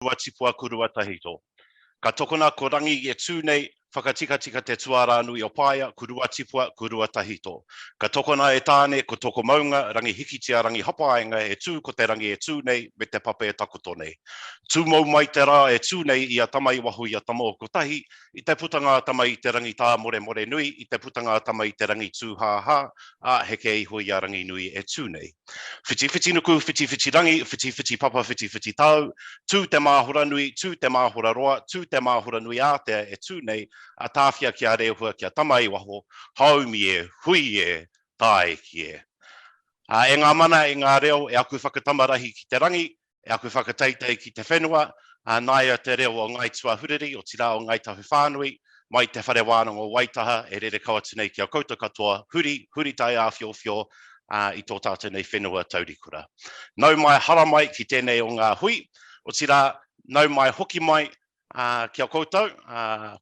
Tipua kurua tahito. Ka tokona ko rangi e tūnei, whakatika te tuara nui o paia, kurua tipua, kurua tahito. Ka tokona e tāne, ko toko maunga, rangi hikitia, rangi hapaenga e tū, ko te rangi e tūnei, me te pape e takoto nei. Tū mau mai te rā e tūnei i a tamai wahu i a tamo ko tahi, i te putanga tamai i te rangi tā more more nui, i te putanga tamai i te rangi tūhāhā, a heke i hui a rangi nui e tūnei. Whiti nuku, whiti rangi, whiti papa, whiti tau, tū te māhora nui, tū te māhora roa, tū te māhora nui ātea e tūnei, a tāwhia ki a rehua ki a tamai waho, haumi e, hui e, tae ki e. E ngā mana, e ngā reo, e aku whakatamarahi ki te rangi, e aku whakataitei ki te whenua, nai a te reo o ngai tuahuriri, o tira o ngai tahu whānui, mai te whare wānanga o Waitaha, e rere kaua tēnei ki a koutou katoa, huri tai a whio, i tō tātou nei whenua taurikura. Nau mai hara mai ki tēnei o ngā hui, o tira nau mai hoki mai ki a koutou,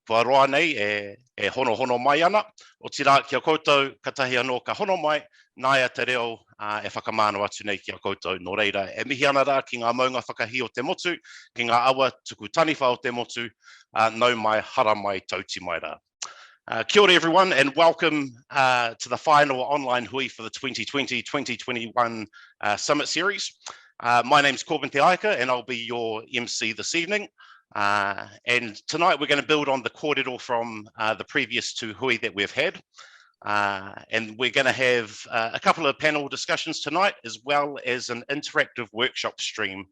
kua roa nei e hono mai ana, o tira ki a koutou katahi anō ka hono mai, nai a te reo e whakamāno atu nei ki a koutou. Nō reira, e mihi ana rā ki ngā maunga whakahi o te motu, ki ngā awa tuku taniwha o te motu, nau mai hara mai tauti mai rā. Kia ora everyone and welcome to the final online hui for the 2020-2021 Summit Series. My name's Corbin Te Aika and I'll be your MC this evening. And tonight we're going to build on the kōrero from the previous two hui that we've had. And we're going to have a couple of panel discussions tonight, as well as an interactive workshop stream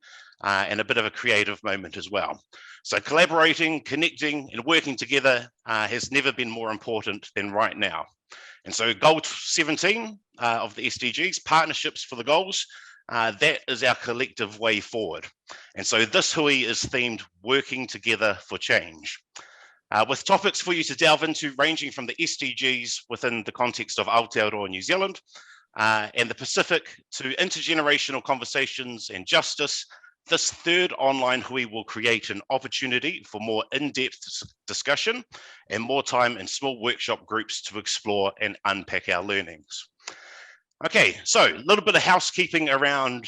and a bit of a creative moment as well. So collaborating, connecting, and working together has never been more important than right now. And so goal 17 of the SDGs, partnerships for the goals, that is our collective way forward. And so this hui is themed working together for change. With topics for you to delve into ranging from the SDGs within the context of Aotearoa New Zealand and the Pacific to intergenerational conversations and justice, this third online hui will create an opportunity for more in-depth discussion and more time in small workshop groups to explore and unpack our learnings. Okay, so a little bit of housekeeping around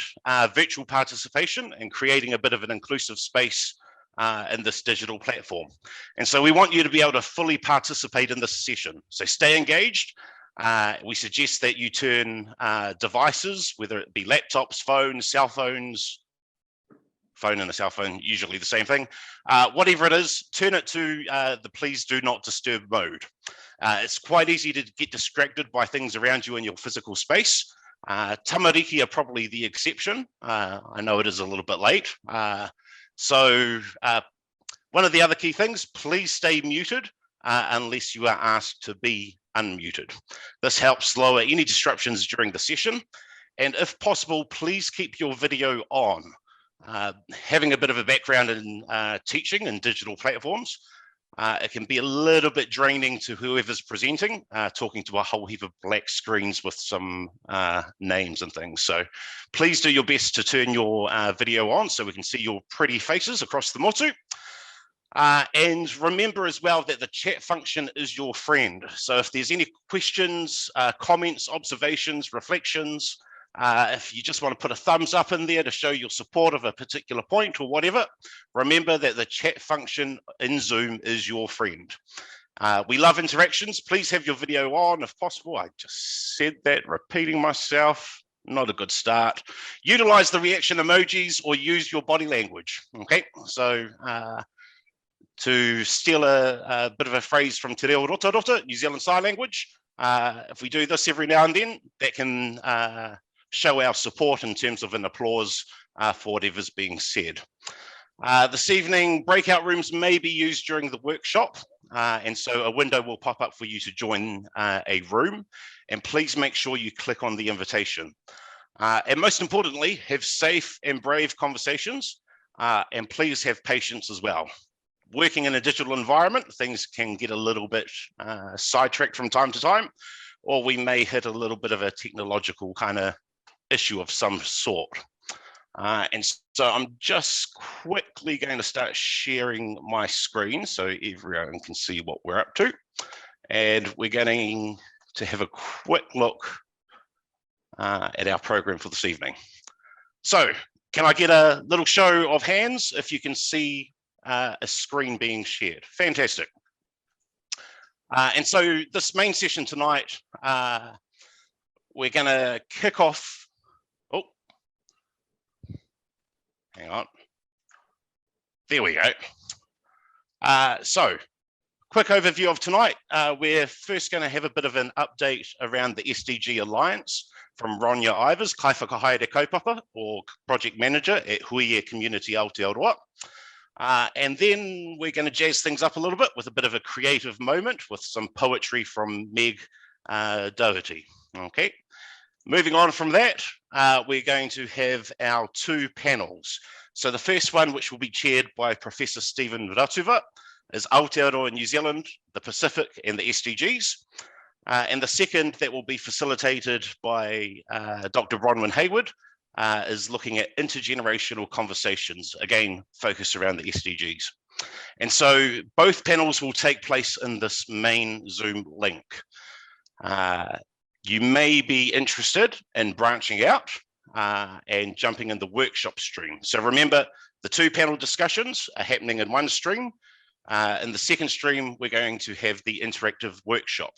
virtual participation and creating a bit of an inclusive space in this digital platform. And so we want you to be able to fully participate in this session. So stay engaged. We suggest that you turn devices, whether it be laptops, phones, cell phones, phone and a cell phone, usually the same thing. Whatever it is, turn it to the please do not disturb mode. It's quite easy to get distracted by things around you in your physical space. Tamariki are probably the exception. I know it is a little bit late. So one of the other key things, please stay muted unless you are asked to be unmuted. This helps lower any disruptions during the session. And if possible, please keep your video on. Having a bit of a background in teaching and digital platforms, it can be a little bit draining to whoever's presenting, talking to a whole heap of black screens with some names and things. So please do your best to turn your video on so we can see your pretty faces across the motu. And remember as well that the chat function is your friend. So if there's any questions, comments, observations, reflections, if you just want to put a thumbs up in there to show your support of a particular point or whatever, remember that the chat function in Zoom is your friend. We love interactions. Please have your video on if possible. I just said that, repeating myself. Not a good start. Utilize the reaction emojis or use your body language. Okay, so to steal a bit of a phrase from Te Reo Rota, New Zealand Sign Language, if we do this every now and then, that can show our support in terms of an applause for whatever's being said. This evening, breakout rooms may be used during the workshop, and so a window will pop up for you to join a room, and please make sure you click on the invitation. And most importantly, have safe and brave conversations, and please have patience as well. Working in a digital environment, things can get a little bit sidetracked from time to time, or we may hit a little bit of a technological kind of issue of some sort. And so I'm just quickly going to start sharing my screen so everyone can see what we're up to. And we're going to have a quick look at our program for this evening. So Can I get a little show of hands if you can see a screen being shared? Fantastic. And so this main session tonight, we're going to kick off. Oh, hang on. There we go. So, quick overview of tonight. We're first going to have a bit of an update around the SDG Alliance from Ronya Ivers, Kaiwhakahaere Kaupapa, or Project Manager at Hui Community Aotearoa. And then we're going to jazz things up a little bit with a bit of a creative moment with some poetry from Meg Doty. Okay, moving on from that, we're going to have our two panels. So the first one, which will be chaired by Professor Stephen Ratuva, is Aotearoa New Zealand, the Pacific and the SDGs. And the second that will be facilitated by Dr. Bronwyn Hayward is looking at intergenerational conversations, again, focused around the SDGs. And so both panels will take place in this main Zoom link. You may be interested in branching out and jumping in the workshop stream. So remember, the two panel discussions are happening in one stream. In the second stream, we're going to have the interactive workshop.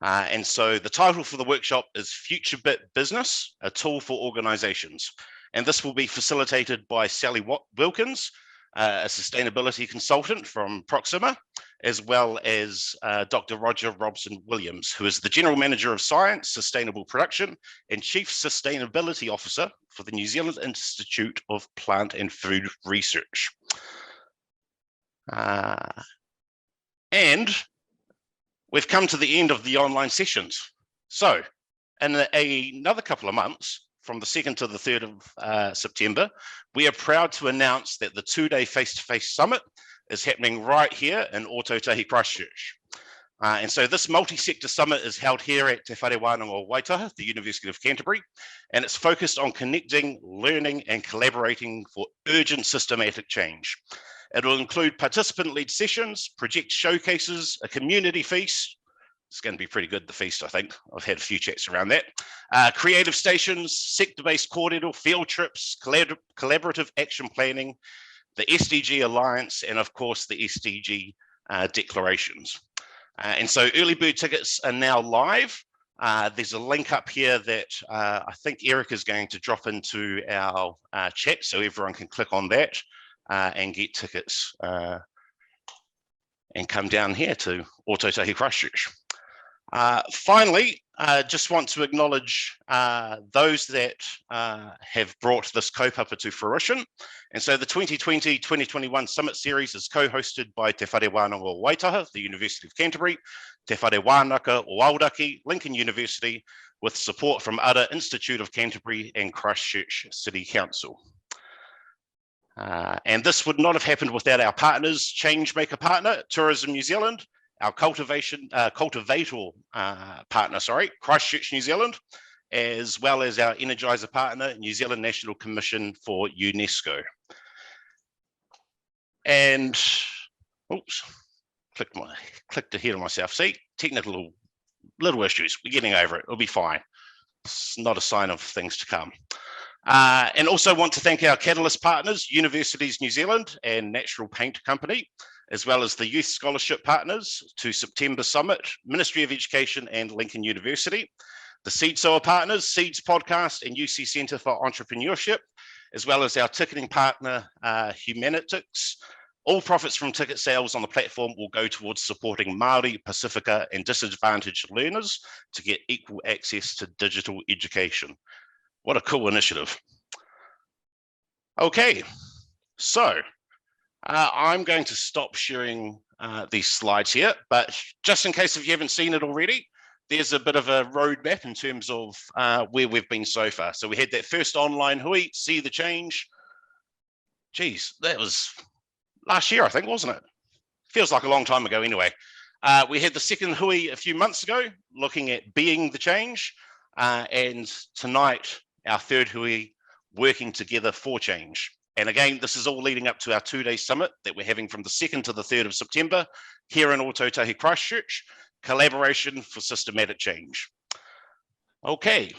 And so the title for the workshop is Future Bit Business, a tool for organizations. And this will be facilitated by Sally Wilkins, a sustainability consultant from Proxima, as well as Dr. Roger Robson-Williams, who is the General Manager of Science, Sustainable Production, and Chief Sustainability Officer for the New Zealand Institute of Plant and Food Research. And we've come to the end of the online sessions. So in another couple of months, from the 2nd to the 3rd of September, we are proud to announce that the two-day face-to-face summit is happening right here in Ōtautahi, Christchurch. And so this multi-sector summit is held here at Te Whare Wānanga Waitaha, the University of Canterbury, and it's focused on connecting, learning and collaborating for urgent systematic change. It will include participant-led sessions, project showcases, a community feast. It's going to be pretty good, the feast, I think. I've had a few chats around that. Creative stations, sector-based kōrero, field trips, collaborative action planning, the SDG Alliance, and of course, the SDG declarations. And so early bird tickets are now live. There's a link up here that I think Eric is going to drop into our chat, so everyone can click on that. And get tickets and come down here to Ōtautahi Christchurch. Finally, just want to acknowledge those that have brought this kaupapa to fruition. And so the 2020-2021 Summit Series is co-hosted by Te Whare Wānanga Waitaha, the University of Canterbury, Te Whare Wānaka o Aoraki, Lincoln University, with support from Ara Institute of Canterbury and Christchurch City Council. And this would not have happened without our partners, Changemaker partner, Tourism New Zealand, our cultivator partner, Christchurch New Zealand, as well as our energizer partner, New Zealand National Commission for UNESCO. And, oops, clicked ahead of myself. See, technical little issues, we're getting over it, it'll be fine. It's not a sign of things to come. And also want to thank our Catalyst partners, Universities New Zealand and Natural Paint Company, as well as the Youth Scholarship partners to September Summit, Ministry of Education and Lincoln University, the Seed Sower partners, Seeds Podcast and UC Centre for Entrepreneurship, as well as our ticketing partner, Humanitics. All profits from ticket sales on the platform will go towards supporting Māori, Pacifica and disadvantaged learners to get equal access to digital education. What a cool initiative. Okay, so I'm going to stop sharing these slides here, but just in case if you haven't seen it already, there's a bit of a roadmap in terms of where we've been so far. So we had that first online Hui, See the Change. Geez, that was last year, I think, wasn't it? Feels like a long time ago anyway. We had the second Hui a few months ago, looking at Being the Change, and tonight, our third Hui, Working Together for Change. And again, this is all leading up to our two-day summit that we're having from the 2nd to the 3rd of September here in Ōtautahi Christchurch, Collaboration for Systematic Change. Okay.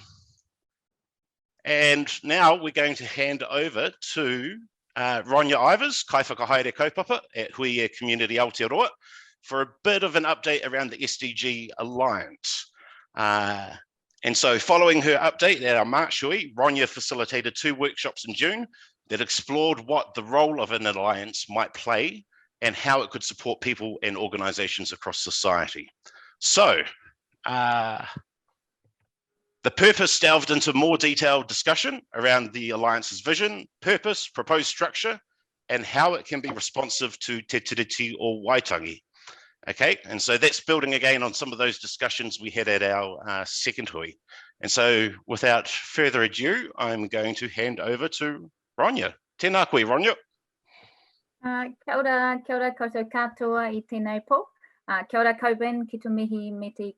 And now we're going to hand over to Ronya Ivers, Kai Whakahaere Kaupapa at Hui Community Aotearoa, for a bit of an update around the SDG Alliance. And so following her update at our March Hui, Ronya facilitated 2 workshops in June that explored what the role of an alliance might play and how it could support people and organizations across society. So, the purpose delved into more detailed discussion around the Alliance's vision, purpose, proposed structure, and how it can be responsive to Te Tiriti o Waitangi. Okay, and so that's building again on some of those discussions we had at our second Hui. And so without further ado, I'm going to hand over to Ronya. Tēnā koe, Ronya. Kia ora koutou katoa I tēnei pō. Kia ora kauben ki tu mihi me tu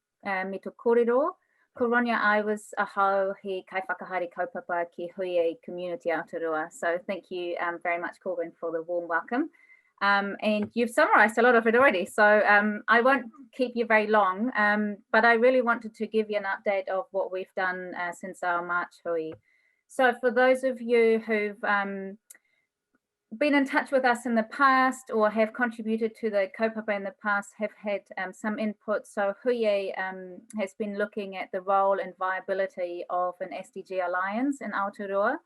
kōrero. Ko Ronya Ivers ahau he kai whakahaere kaupapa ki Hui Community Aotearoa. So thank you very much, Corbin, for the warm welcome. And you've summarised a lot of it already, so I won't keep you very long, but I really wanted to give you an update of what we've done since our March Hui. So for those of you who've been in touch with us in the past or have contributed to the kaupapa in the past, have had some input. So Hui has been looking at the role and viability of an SDG Alliance in Aotearoa,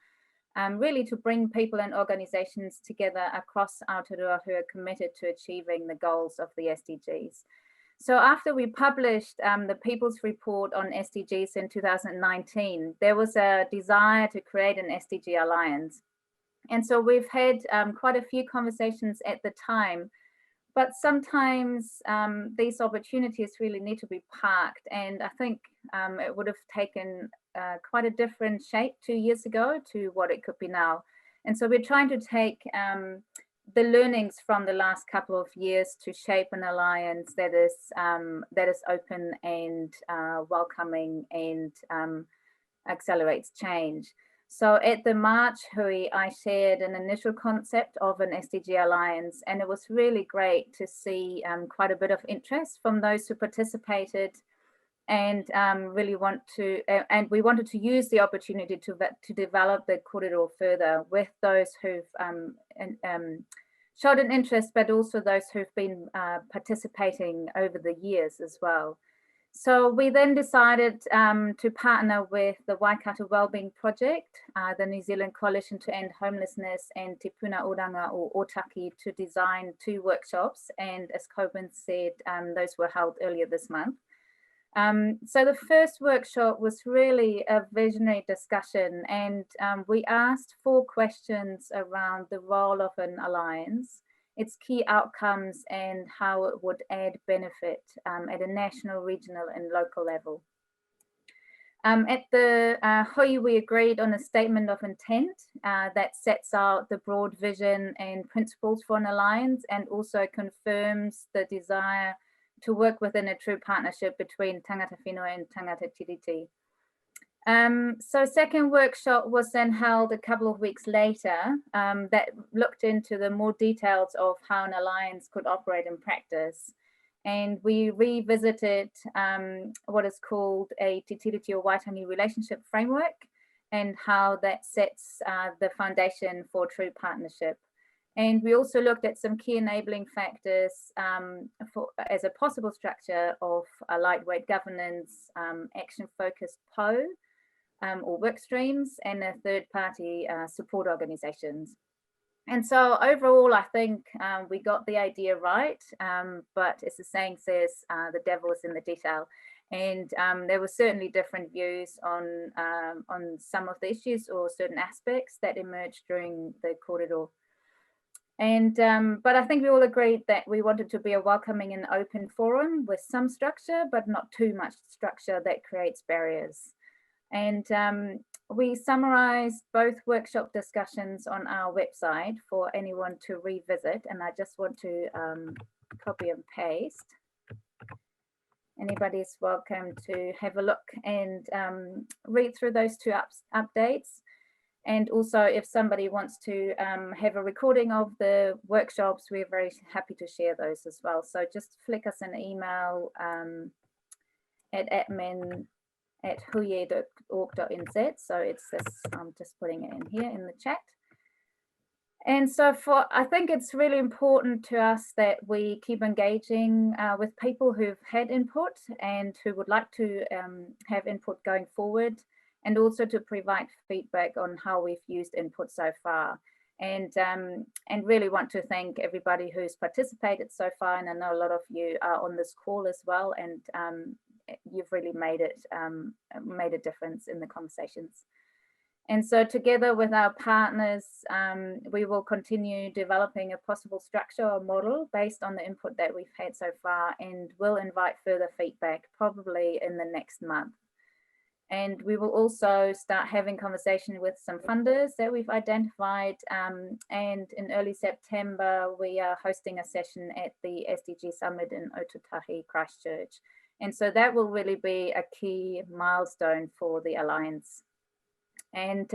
really to bring people and organisations together across Aotearoa who are committed to achieving the goals of the SDGs. So after we published the People's Report on SDGs in 2019, there was a desire to create an SDG Alliance. And so we've had quite a few conversations at the time, but sometimes these opportunities really need to be parked. And I think it would have taken quite a different shape 2 years ago to what it could be now. And so we're trying to take the learnings from the last couple of years to shape an alliance that is open and welcoming and accelerates change. So at the March Hui, I shared an initial concept of an SDG Alliance, and it was really great to see quite a bit of interest from those who participated, and really and we wanted to use the opportunity to develop the kōrero further with those who've showed an interest, but also those who've been participating over the years as well. So we then decided to partner with the Waikato Wellbeing Project, the New Zealand Coalition to End Homelessness, and Te Puna Oranga o Otaki to design 2 workshops. And as Coben said, those were held earlier this month. So the first workshop was really a visionary discussion, and we asked 4 questions around the role of an alliance, its key outcomes, and how it would add benefit at a national, regional and local level. At the Hui, we agreed on a statement of intent that sets out the broad vision and principles for an alliance, and also confirms the desire to work within a true partnership between tangata whenua and tangata tiriti. So second workshop was then held a couple of weeks later that looked into the more details of how an alliance could operate in practice. And we revisited what is called a Te Tiriti o Waitangi relationship framework, and how that sets the foundation for true partnership. And we also looked at some key enabling factors as a possible structure of a lightweight governance, action-focused PO or work streams, and a third-party support organisations. And so overall, I think we got the idea right, but as the saying says, the devil is in the detail. And there were certainly different views on some of the issues or certain aspects that emerged during the kōrero. And but I think we all agreed that we wanted to be a welcoming and open forum with some structure, but not too much structure that creates barriers. And we summarized both workshop discussions on our website for anyone to revisit. And I just want to copy and paste. Anybody's welcome to have a look and read through those 2 updates. And also, if somebody wants to have a recording of the workshops, we're very happy to share those as well. So just flick us an email at at hui.org.nz. So it's this, I'm just putting it in here in the chat. And so I think it's really important to us that we keep engaging with people who've had input and who would like to have input going forward, and also to provide feedback on how we've used input so far. And really want to thank everybody who's participated so far. And I know a lot of you are on this call as well, and you've really made a difference in the conversations. And so together with our partners, we will continue developing a possible structure or model based on the input that we've had so far, and will invite further feedback probably in the next month. And we will also start having conversation with some funders that we've identified. And in early September, we are hosting a session at the SDG Summit in Ōtautahi, Christchurch. And so that will really be a key milestone for the Alliance. And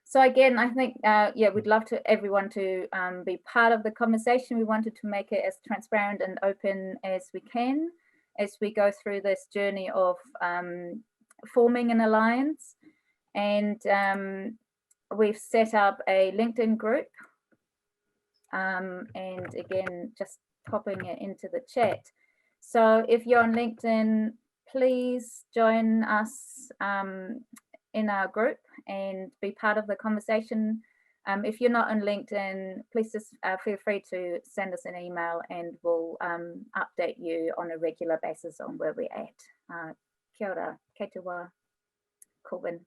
so again, I think, yeah, we'd love everyone to be part of the conversation. We wanted to make it as transparent and open as we can as we go through this journey of forming an alliance. And we've set up a LinkedIn group. And again, just popping it into the chat. So if you're on LinkedIn, please join us in our group and be part of the conversation. If you're not on LinkedIn, please just feel free to send us an email, and we'll update you on a regular basis on where we're at. Kia ora, kei te wā, Corbin.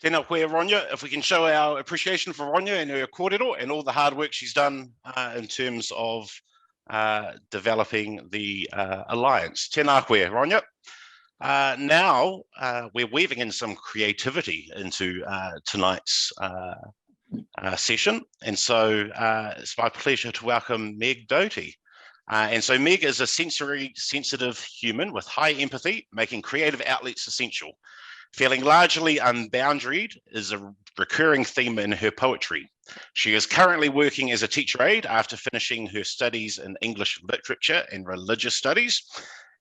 Tēnā koe, Ronya. If we can show our appreciation for Ronya and her kōrero and all the hard work she's done in terms of developing the Alliance. Tēnā koe, Ronya. Now we're weaving in some creativity into tonight's session, and so it's my pleasure to welcome Meg Doty. And so Meg is a sensory sensitive human with high empathy, making creative outlets essential. Feeling largely unboundaried is a recurring theme in her poetry. She is currently working as a teacher aide after finishing her studies in English literature and religious studies.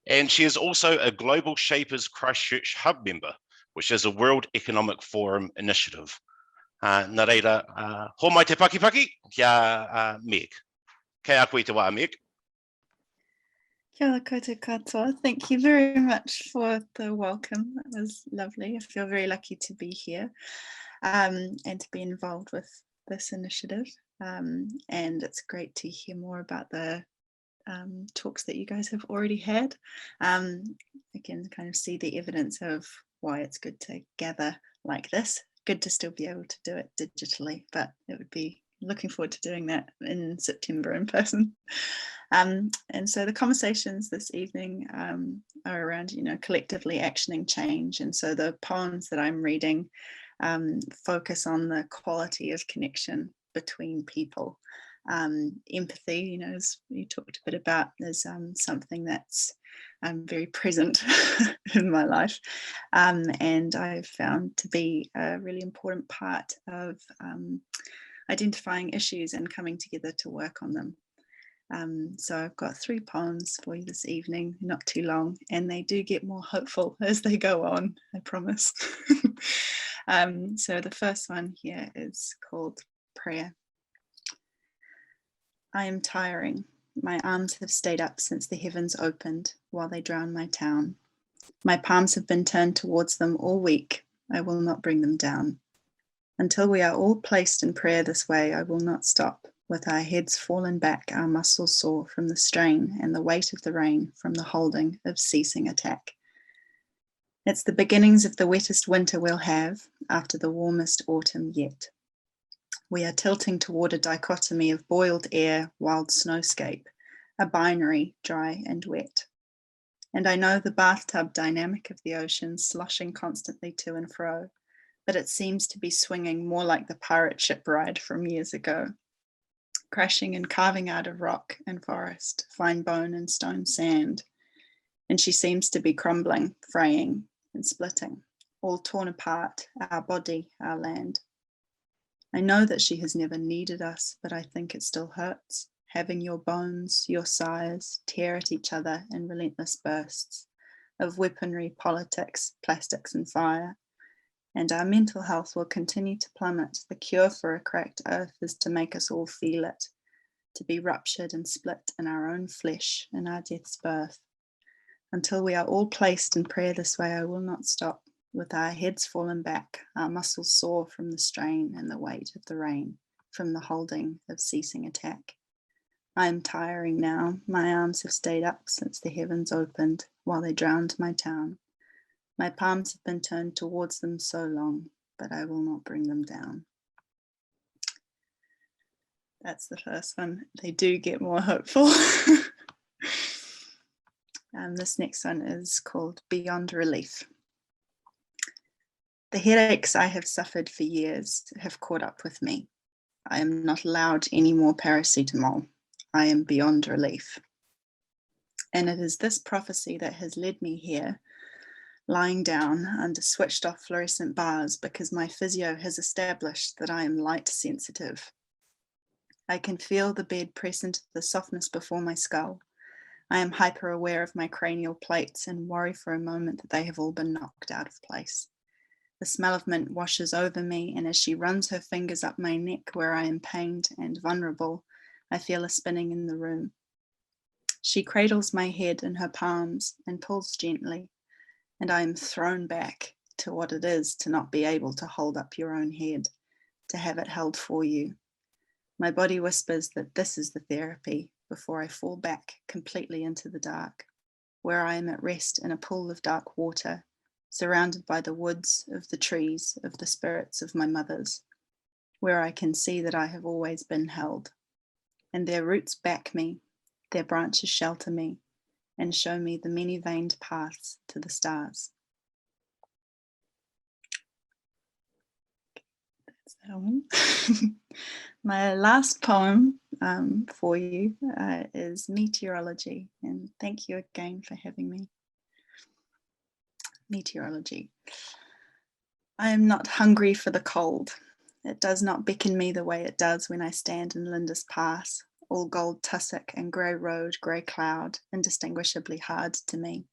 And she is also a Global Shapers Christchurch Hub member, which is a World Economic Forum initiative. Nā reira, ho mai te pakipaki, kia Meg. Kei a koe te wā, Meg. Kia ora koutou katoa. Thank you very much for the welcome. That was lovely. I feel very lucky to be here and to be involved with this initiative. And it's great to hear more about the talks that you guys have already had. Again, kind of see the evidence of why it's good to gather like this. Good to still be able to do it digitally, but it would be looking forward to doing that in September in person. And so the conversations this evening are around, collectively actioning change. And so the poems that I'm reading focus on the quality of connection between people. Empathy, as you talked a bit about, is something that's very present in my life, and I've found to be a really important part of identifying issues and coming together to work on them. So I've got 3 poems for you this evening, not too long, and they do get more hopeful as they go on, I promise. So the first one here is called Prayer. I am tiring. My arms have stayed up since the heavens opened while they drown my town. My palms have been turned towards them all week. I will not bring them down. Until we are all placed in prayer this way, I will not stop. With our heads fallen back, our muscles sore from the strain and the weight of the rain from the holding of ceasing attack. It's the beginnings of the wettest winter we'll have after the warmest autumn yet. We are tilting toward a dichotomy of boiled air, wild snowscape, a binary, dry and wet. And I know the bathtub dynamic of the ocean sloshing constantly to and fro, but it seems to be swinging more like the pirate ship ride from years ago, crashing and carving out of rock and forest, fine bone and stone sand. And she seems to be crumbling, fraying and splitting, all torn apart, our body, our land. I know that she has never needed us, but I think it still hurts, having your bones, your sighs, tear at each other in relentless bursts, of weaponry, politics, plastics and fire. And our mental health will continue to plummet. The cure for a cracked earth is to make us all feel it, to be ruptured and split in our own flesh in our death's birth. Until we are all placed in prayer this way, I will not stop. With our heads fallen back, our muscles sore from the strain and the weight of the rain, from the holding of ceasing attack. I am tiring now. My arms have stayed up since the heavens opened, while they drowned my town. My palms have been turned towards them so long, but I will not bring them down. That's the first one. They do get more hopeful. This next one is called Beyond Relief. The headaches I have suffered for years have caught up with me. I am not allowed any more paracetamol. I am beyond relief. And it is this prophecy that has led me here, lying down under switched off fluorescent bars, because my physio has established that I am light sensitive. I can feel the bed press into the softness before my skull. I am hyper aware of my cranial plates and worry for a moment that they have all been knocked out of place. The smell of mint washes over me, and as she runs her fingers up my neck where I am pained and vulnerable, I feel a spinning in the room. She cradles my head in her palms and pulls gently, and I am thrown back to what it is to not be able to hold up your own head, to have it held for you. My body whispers that this is the therapy before I fall back completely into the dark, where I am at rest in a pool of dark water, surrounded by the woods of the trees of the spirits of my mothers, where I can see that I have always been held, and their roots back me, their branches shelter me, and show me the many-veined paths to the stars. That's that one. My last poem for you is Meteorology, and thank you again for having me. Meteorology. I am not hungry for the cold. It does not beckon me the way it does when I stand in Linda's Pass, all gold tussock and grey road, grey cloud, indistinguishably hard to me.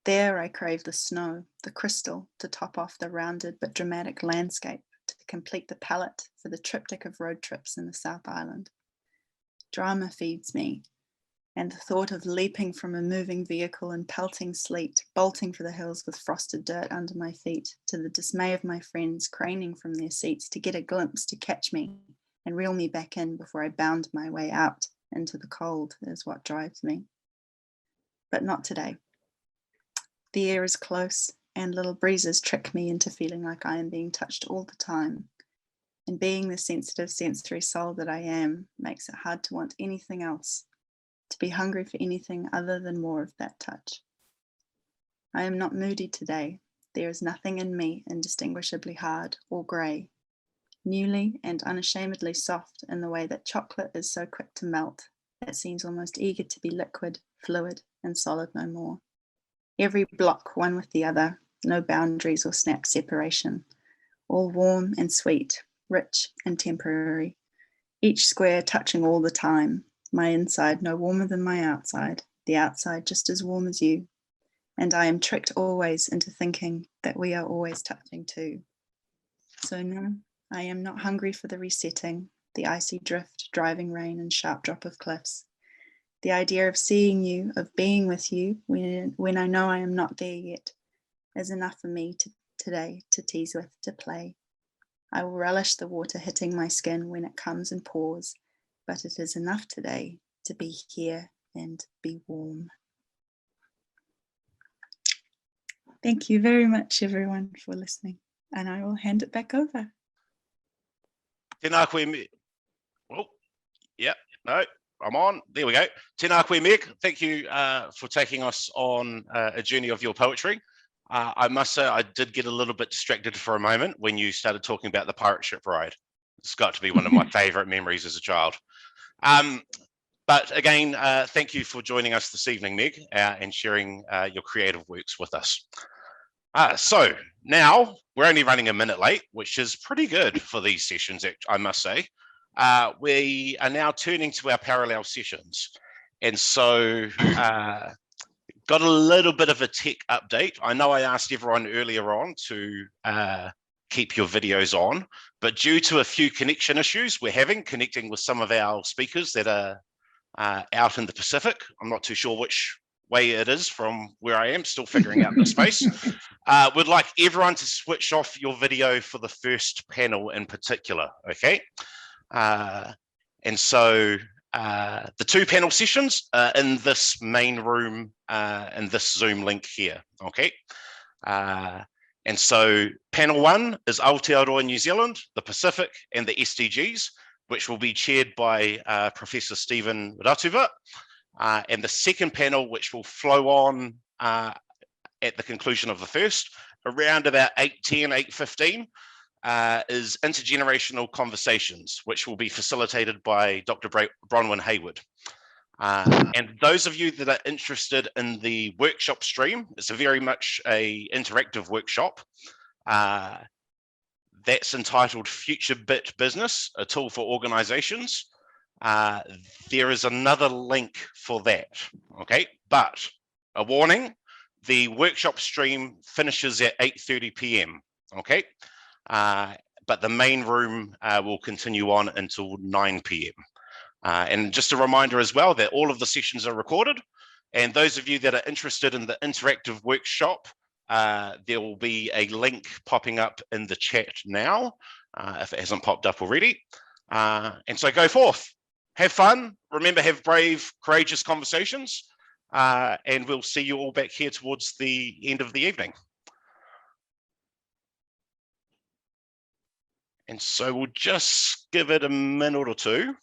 There I crave the snow, the crystal, to top off the rounded but dramatic landscape, to complete the palette for the triptych of road trips in the South Island. Drama feeds me, and the thought of leaping from a moving vehicle in pelting sleet, bolting for the hills with frosted dirt under my feet, to the dismay of my friends craning from their seats to get a glimpse to catch me and reel me back in before I bound my way out into the cold is what drives me. But not today. The air is close, and little breezes trick me into feeling like I am being touched all the time. And being the sensitive sensory soul that I am makes it hard to want anything else, to be hungry for anything other than more of that touch. I am not moody today. There is nothing in me indistinguishably hard or grey, newly and unashamedly soft in the way that chocolate is so quick to melt, it seems almost eager to be liquid, fluid, and solid no more. Every block one with the other, no boundaries or snap separation, all warm and sweet, rich and temporary, each square touching all the time, my inside no warmer than my outside, the outside just as warm as you, and I am tricked always into thinking that we are always touching too. So no, I am not hungry for the resetting, the icy drift, driving rain and sharp drop of cliffs. The idea of seeing you, of being with you, when I know I am not there yet, is enough for me today to tease with, to play. I will relish the water hitting my skin when it comes and pours, but it is enough today to be here and be warm. Thank you very much, everyone, for listening, and I will hand it back over. Tēnā koe me. Oh, yeah, no, I'm on. There we go. Tēnā koe Meg. Thank you for taking us on a journey of your poetry. I must say I did get a little bit distracted for a moment when you started talking about the pirate ship ride. It's got to be one of my favourite memories as a child. But again, thank you for joining us this evening, Meg, and sharing your creative works with us. So now we're only running a minute late, which is pretty good for these sessions, I must say. We are now turning to our parallel sessions. And so got a little bit of a tech update. I know I asked everyone earlier on to keep your videos on, but due to a few connection issues we're having connecting with some of our speakers that are out in the Pacific, I'm not too sure which way it is from where I am, still figuring out the space. Would like everyone to switch off your video for the first panel in particular, okay? And so the 2 panel sessions are in this main room, in this Zoom link here, okay? And so panel 1 is Aotearoa New Zealand, the Pacific and the SDGs, which will be chaired by Professor Stephen Ratuva. And the second panel, which will flow on at the conclusion of the first, around about 8:10, 8:15, is Intergenerational Conversations, which will be facilitated by Dr. Bronwyn Hayward. And those of you that are interested in the workshop stream, it's a very much a interactive workshop. That's entitled Future Bit Business, a tool for organizations. There is another link for that, okay? But a warning, the workshop stream finishes at 8:30 p.m, okay? But the main room will continue on until 9 p.m. And just a reminder as well that all of the sessions are recorded. And those of you that are interested in the interactive workshop, there will be a link popping up in the chat now, if it hasn't popped up already. And so go forth, have fun. Remember, have brave, courageous conversations. And we'll see you all back here towards the end of the evening. And so we'll just give it a minute or two.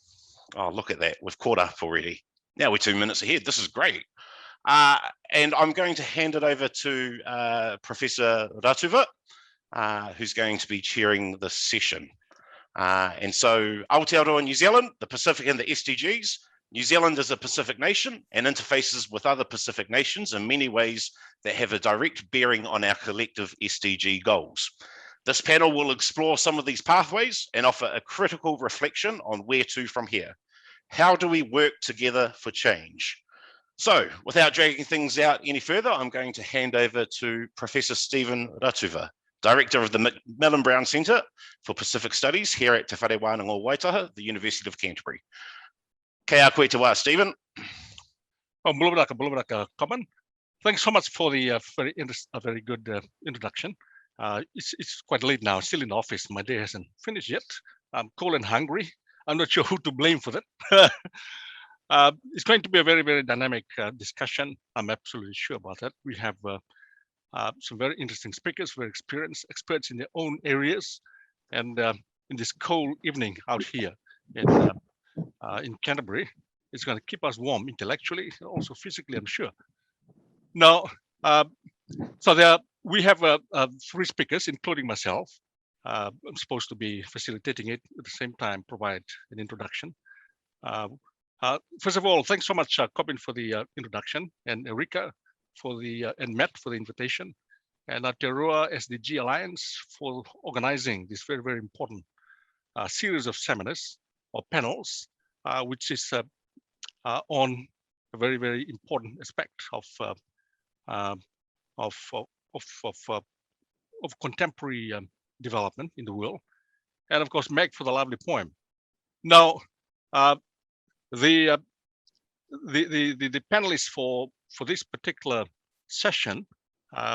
Oh, look at that. We've caught up already. Now we're 2 minutes ahead. This is great. And I'm going to hand it over to Professor Ratuva, who's going to be chairing this session. And so Aotearoa New Zealand, the Pacific and the SDGs. New Zealand is a Pacific nation and interfaces with other Pacific nations in many ways that have a direct bearing on our collective SDG goals. This panel will explore some of these pathways and offer a critical reflection on where to from here. How do we work together for change? So, without dragging things out any further, I'm going to hand over to Professor Stephen Ratuva, Director of the Macmillan Brown Centre for Pacific Studies here at Te Whare Wānanga Waitaha, the University of Canterbury. Kia koe te wā, Stephen. Oh, Blubaraka, Common. Thanks so much for the very good introduction. It's quite late now, still in the office. My day hasn't finished yet. I'm cold and hungry. I'm not sure who to blame for that. It's going to be a very, very dynamic discussion. I'm absolutely sure about that. We have some very interesting speakers, very experienced experts in their own areas. And in this cold evening out here in Canterbury, it's going to keep us warm intellectually, and also physically, I'm sure. Now, so we have 3 speakers, including myself. I'm supposed to be facilitating it at the same time, provide an introduction. First of all, thanks so much, Corbin, for the introduction, and Erika and Matt for the invitation, and Aotearoa SDG Alliance for organizing this very, very important series of seminars or panels, which is on a very, very important aspect of contemporary development in the world, and of course Meg for the lovely poem. Now, the panelists for this particular session,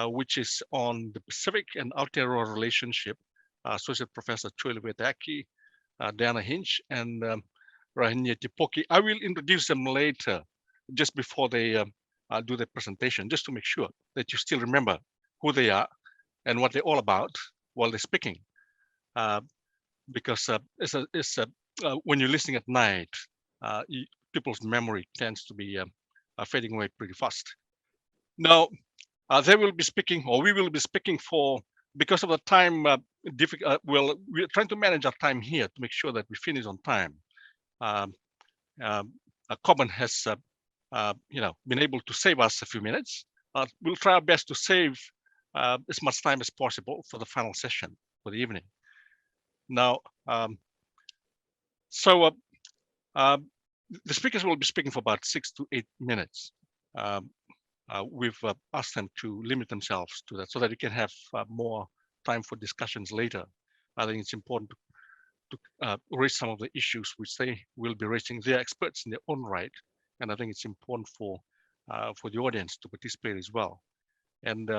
which is on the Pacific and Aotearoa relationship, Associate Professor Troy Levetaki, Diana Hinch, and Rahinia Tipoki. I will introduce them later, just before they do their presentation, just to make sure that you still remember who they are and what they're all about while they're speaking. Because when you're listening at night, people's memory tends to be fading away pretty fast. Now, they will be speaking, or we will be speaking for, because of the time, well, we're trying to manage our time here to make sure that we finish on time. Common has, been able to save us a few minutes. We'll try our best to save as much time as possible for the final session for the evening. Now, the speakers will be speaking for about 6 to 8 minutes. we've asked them to limit themselves to that so that we can have more time for discussions later. I think it's important to raise some of the issues which they will be raising. They're experts in their own right, and I think it's important for the audience to participate as well. And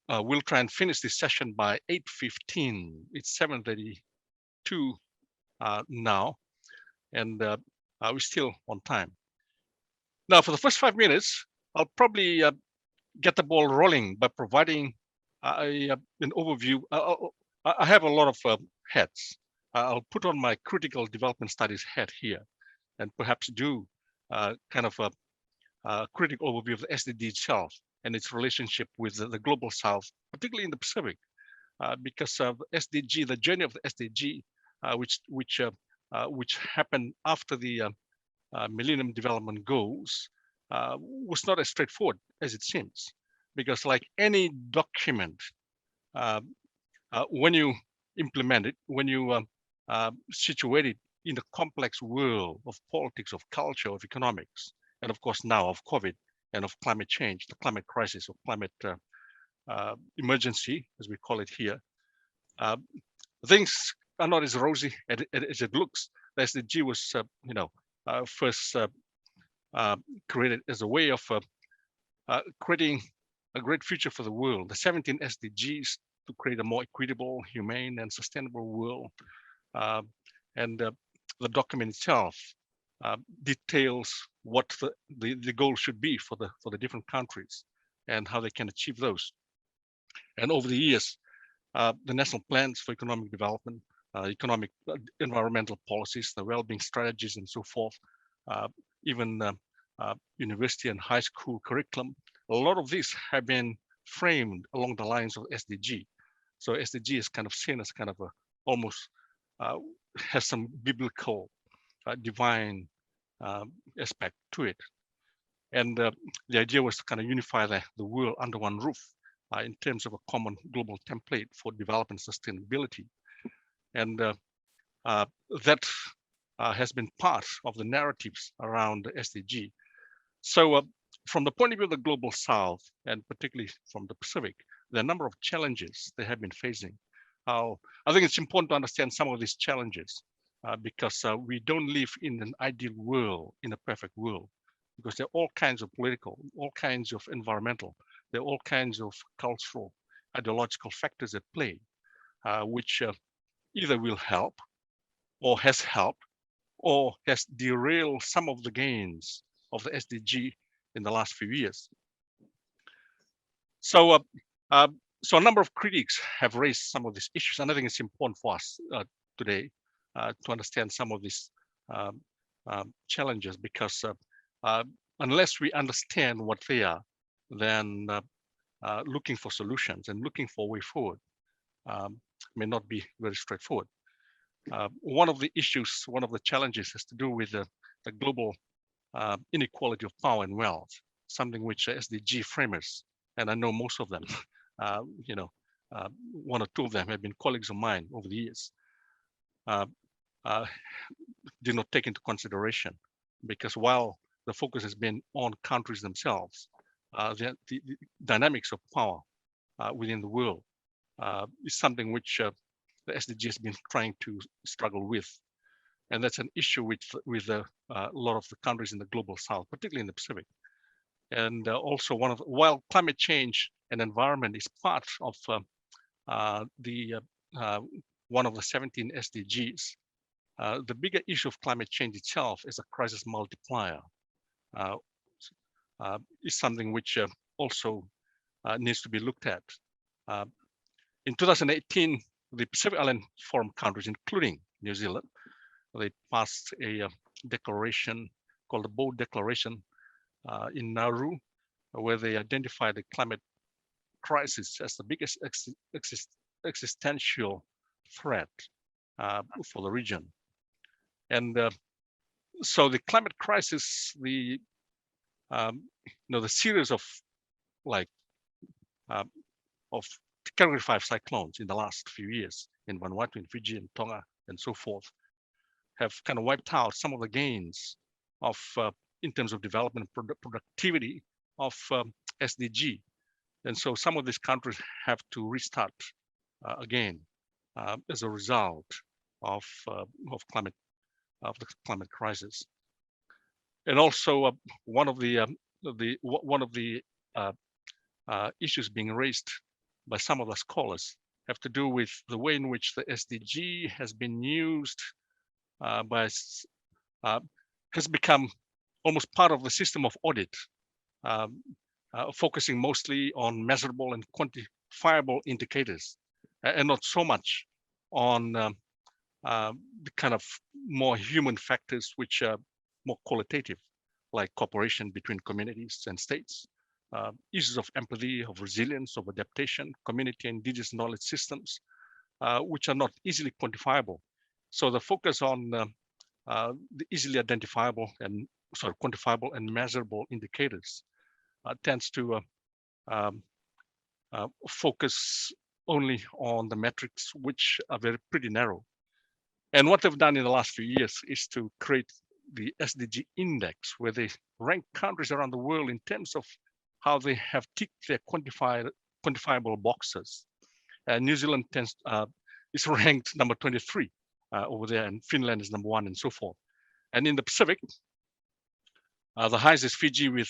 we'll try and finish this session by 8:15. It's 7:32 now, and we're still on time. Now, for the first 5 minutes, I'll probably get the ball rolling by providing an overview. I have a lot of hats. I'll put on my critical development studies hat here and perhaps do kind of a critical overview of the SDG itself and its relationship with the global south, particularly in the Pacific, because of SDG, the journey of the SDG, which happened after the Millennium Development Goals, was not as straightforward as it seems, because like any document, when you implement it, when you situate it in the complex world of politics, of culture, of economics, and of course now of COVID and of climate change, the climate crisis or climate emergency, as we call it here, things are not as rosy as it looks. The SDG was, first created as a way of creating a great future for the world. The 17 SDGs to create a more equitable, humane, and sustainable world. And the document itself details what the goal should be for the different countries and how they can achieve those. And over the years, the national plans for economic development, environmental policies, the well-being strategies, and so forth, even university and high school curriculum, a lot of these have been framed along the lines of SDG. So SDG is kind of seen as kind of almost has some biblical, divine aspect to it. And the idea was to kind of unify the world under one roof in terms of a common global template for development sustainability. And that has been part of the narratives around the SDG. So from the point of view of the global south, and particularly from the Pacific, there are a number of challenges they have been facing. I think it's important to understand some of these challenges because we don't live in an ideal world, in a perfect world, because there are all kinds of political, all kinds of environmental, there are all kinds of cultural, ideological factors at play, which either will help or has helped or has derailed some of the gains of the SDG in the last few years. So, so a number of critics have raised some of these issues, and I think it's important for us today to understand some of these challenges, because unless we understand what they are, then looking for solutions and looking for a way forward may not be very straightforward. One of the issues, one of the challenges has to do with the global inequality of power and wealth, something which SDG framers, and I know most of them, one or two of them have been colleagues of mine over the years, did not take into consideration, because while the focus has been on countries themselves, the dynamics of power within the world is something which the SDG has been trying to struggle with. And that's an issue with a lot of the countries in the global south, particularly in the Pacific. And also while climate change and environment is part of one of the 17 SDGs, the bigger issue of climate change itself is a crisis multiplier. Is something which also needs to be looked at. In 2018, the Pacific Island Forum countries, including New Zealand, they passed a declaration called the Bold Declaration in Nauru, where they identified the climate crisis as the biggest existential threat for the region. And so the climate crisis, the series of of Category 5 cyclones in the last few years in Vanuatu, in Fiji, and Tonga, and so forth, have kind of wiped out some of the gains of in terms of development productivity of SDG. And so some of these countries have to restart again as a result of the climate crisis. And also one of the issues being raised by some of the scholars have to do with the way in which the SDG has been used has become almost part of the system of audit, focusing mostly on measurable and quantifiable indicators, and not so much on the kind of more human factors which are more qualitative, like cooperation between communities and states, issues of empathy, of resilience, of adaptation, community and indigenous knowledge systems, which are not easily quantifiable. So the focus on the easily identifiable and quantifiable and measurable indicators tends to focus only on the metrics, which are pretty narrow. And what they've done in the last few years is to create the SDG index, where they rank countries around the world in terms of how they have ticked their quantifiable boxes. New Zealand is ranked number 23 over there, and Finland is number 1, and so forth. And in the Pacific, the highest is Fiji with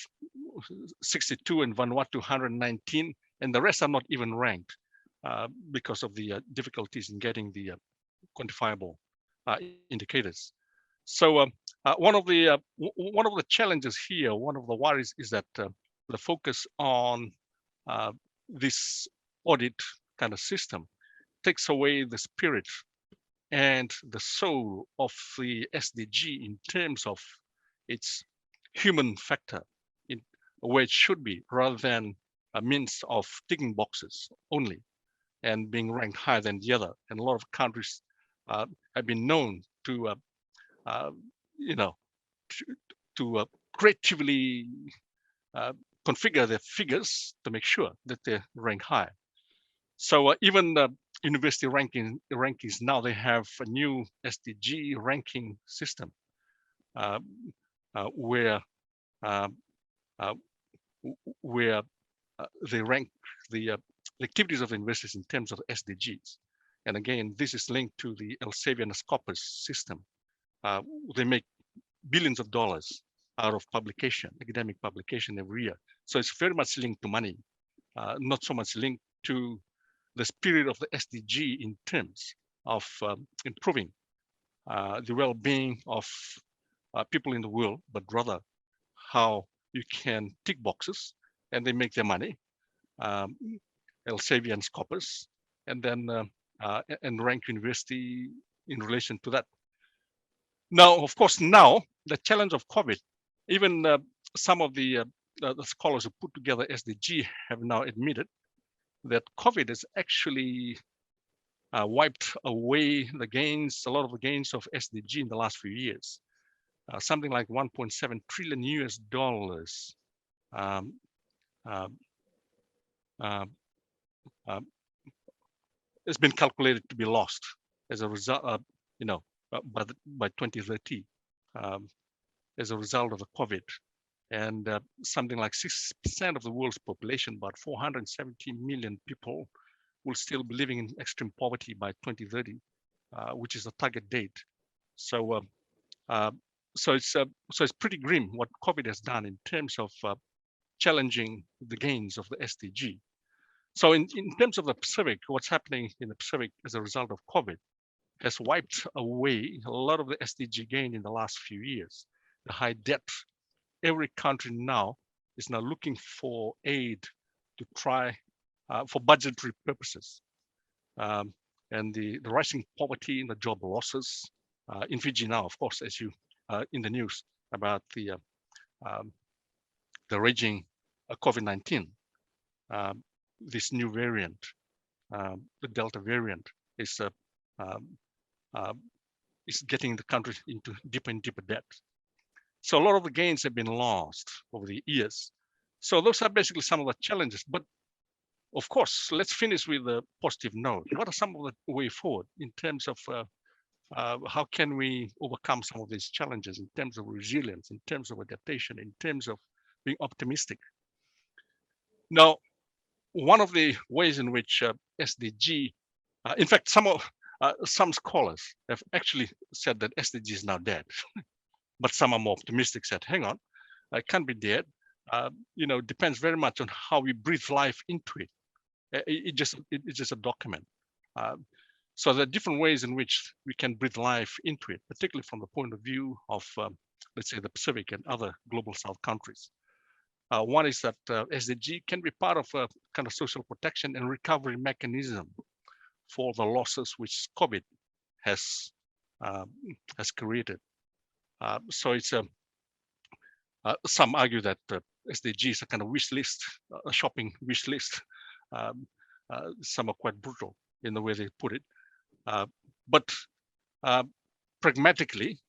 62 and Vanuatu 119, and the rest are not even ranked because of the difficulties in getting the quantifiable indicators. So one of the challenges here, one of the worries is that the focus on this audit kind of system takes away the spirit and the soul of the SDG in terms of its human factor, in where it should be, rather than a means of ticking boxes only and being ranked higher than the other. And a lot of countries have been known to, to creatively configure their figures to make sure that they rank high. So even university rankings now, they have a new SDG ranking system where they rank the activities of universities in terms of SDGs. And again, this is linked to the Elsevier and Scopus system. They make billions of dollars out of publication, academic publication every year. So it's very much linked to money, not so much linked to the spirit of the SDG in terms of improving the well-being of people in the world, but rather how you can tick boxes and they make their money, Elsevier and Scopus, and then and rank university in relation to that. Now, of course, now the challenge of COVID, even some of the scholars who put together SDG have now admitted that COVID has actually wiped away the gains, a lot of the gains of SDG in the last few years. Something like 1.7 trillion US dollars has been calculated to be lost as a result, by 2030, as a result of the COVID. And something like 6% of the world's population, about 470 million people, will still be living in extreme poverty by 2030, which is the target date. So, so it's pretty grim what COVID has done in terms of challenging the gains of the SDG. So in terms of the Pacific, what's happening in the Pacific as a result of COVID has wiped away a lot of the SDG gain in the last few years. The high debt. Every country now is now looking for aid to try for budgetary purposes. And the rising poverty and the job losses in Fiji now, of course, as you in the news about the raging COVID-19, this new variant, the Delta variant, is getting the country into deeper and deeper debt. So a lot of the gains have been lost over the years. So those are basically some of the challenges. But of course, let's finish with a positive note. What are some of the way forward in terms of how can we overcome some of these challenges in terms of resilience, in terms of adaptation, in terms of being optimistic? Now, one of the ways in which SDG, in fact, some scholars have actually said that SDG is now dead, but some are more optimistic, said, hang on, it can't be dead. Depends very much on how we breathe life into it. It's just a document. So there are different ways in which we can breathe life into it, particularly from the point of view of, let's say, the Pacific and other global South countries. One is that SDG can be part of a kind of social protection and recovery mechanism for the losses which COVID has created. So it's some argue that SDG is a kind of wish list, a shopping wish list. Some are quite brutal in the way they put it. But pragmatically,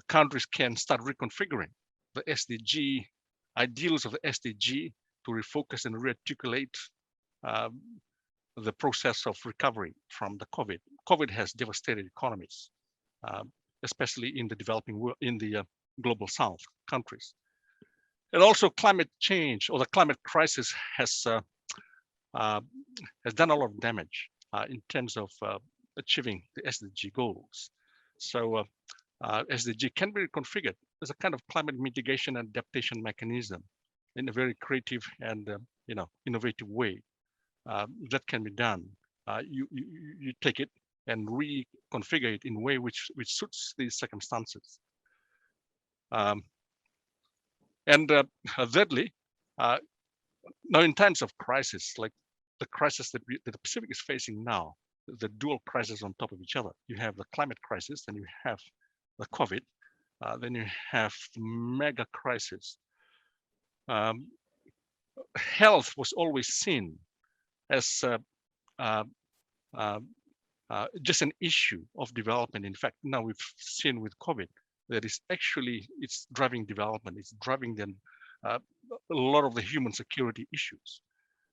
countries can start reconfiguring the SDG, ideals of the SDG to refocus and rearticulate the process of recovery from the COVID. COVID has devastated economies, especially in the developing world, in the global South countries. And also climate change or the climate crisis has done a lot of damage in terms of achieving the SDG goals. So SDG can be reconfigured as a kind of climate mitigation and adaptation mechanism in a very creative and innovative way. That can be done. You take it and reconfigure it in a way which suits these circumstances. Thirdly, now in times of crisis, like the crisis that the Pacific is facing now, the dual crisis on top of each other. You have the climate crisis, then you have the COVID, then you have the mega crisis. Health was always seen as just an issue of development. In fact, now we've seen with COVID that is actually, it's driving development, it's driving them a lot of the human security issues.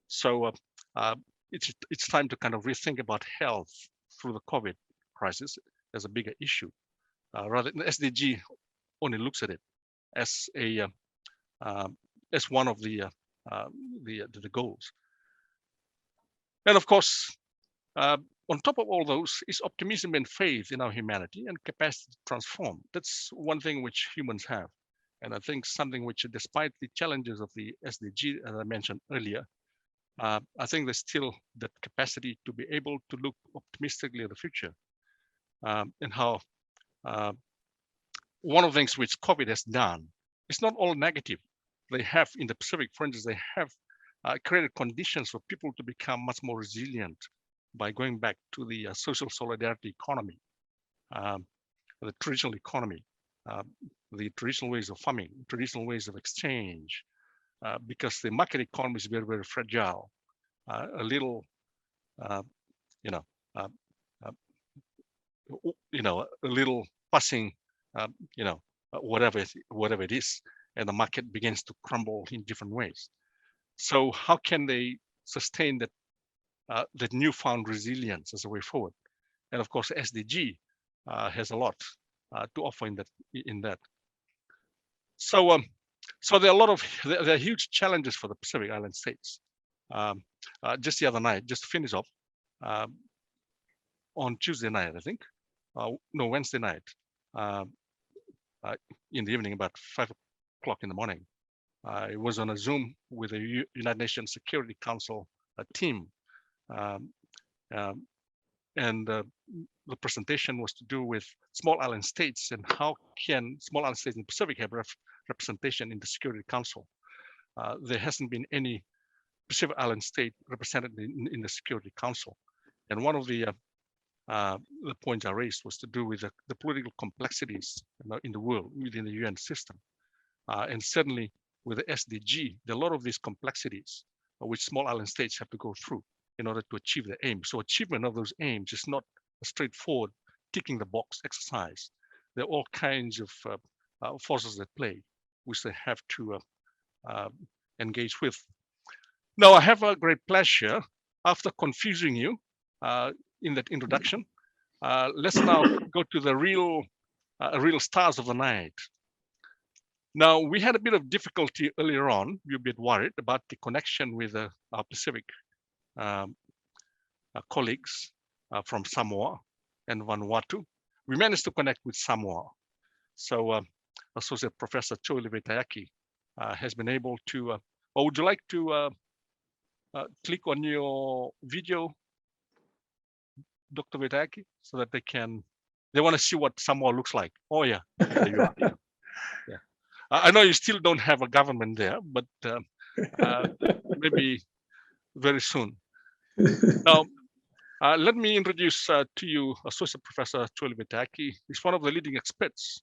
So it's time to kind of rethink about health through the COVID crisis as a bigger issue. Rather than SDG only looks at it as a as one of the goals. And of course, on top of all those is optimism and faith in our humanity and capacity to transform. That's one thing which humans have. And I think something which, despite the challenges of the SDG, as I mentioned earlier, I think there's still that capacity to be able to look optimistically at the future. And how one of the things which COVID has done, it's not all negative. They have, in the Pacific, for instance, they have created conditions for people to become much more resilient by going back to the social solidarity economy, the traditional economy, the traditional ways of farming, traditional ways of exchange, because the market economy is very, very fragile. A little, a little passing, whatever it is, and the market begins to crumble in different ways. So how can they sustain that that newfound resilience as a way forward? And of course, SDG has a lot to offer in that. So so there are there are huge challenges for the Pacific Island states. Just the other night, just to finish off, on Tuesday night, I think, no, Wednesday night, in the evening, about 5 o'clock in the morning, I was on a Zoom with the United Nations Security Council team. And the presentation was to do with small island states and how can small island states in the Pacific have representation in the Security Council. There hasn't been any Pacific Island state represented in the Security Council. And one of the points I raised was to do with the political complexities in the world within the UN system. And certainly with the SDG, there are a lot of these complexities which small island states have to go through in order to achieve their aims. So achievement of those aims is not a straightforward ticking the box exercise. There are all kinds of forces at play, which they have to engage with. Now, I have a great pleasure, after confusing you in that introduction, let's now go to the real stars of the night. Now, we had a bit of difficulty earlier on. We were a bit worried about the connection with our Pacific colleagues from Samoa and Vanuatu. We managed to connect with Samoa. So Associate Professor Choi Levetayaki has been able to, or would you like to click on your video, Dr. Vetayaki, so that they want to see what Samoa looks like. Oh yeah, there you are. Yeah. I know you still don't have a government there, but maybe very soon. Now, let me introduce to you Associate Professor Choi Levetayaki. He's one of the leading experts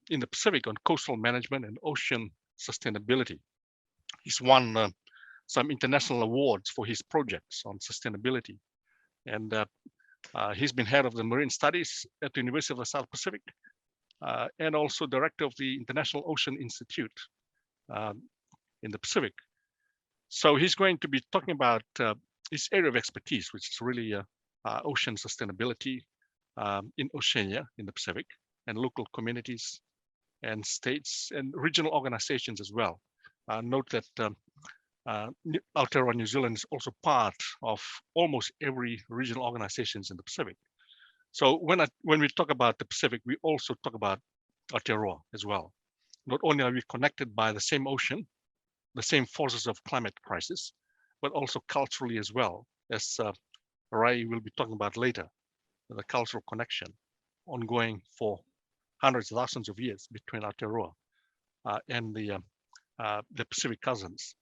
in the Pacific on coastal management and ocean sustainability. He's won some international awards for his projects on sustainability. And he's been head of the marine studies at the University of the South Pacific and also director of the International Ocean Institute in the Pacific. So he's going to be talking about his area of expertise, which is really ocean sustainability in Oceania, in the Pacific, and local communities and states and regional organizations as well. Note that Aotearoa New Zealand is also part of almost every regional organizations in the Pacific. So when we talk about the Pacific, we also talk about Aotearoa as well. Not only are we connected by the same ocean, the same forces of climate crisis, but also culturally as well, as Rai will be talking about later, the cultural connection ongoing for hundreds of thousands of years between Aotearoa and the Pacific cousins.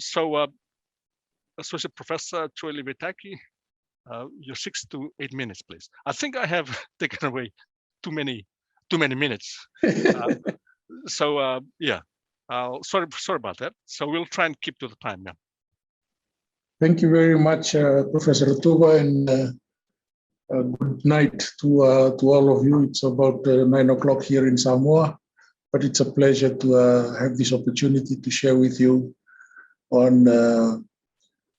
So Associate Professor Choi Levetayaki, your 6 to 8 minutes, please. I think I have taken away too many minutes. So yeah, sorry about that. So we'll try and keep to the time now. Thank you very much, Professor Tuba, and good night to all of you. It's about 9 o'clock here in Samoa, but it's a pleasure to have this opportunity to share with you on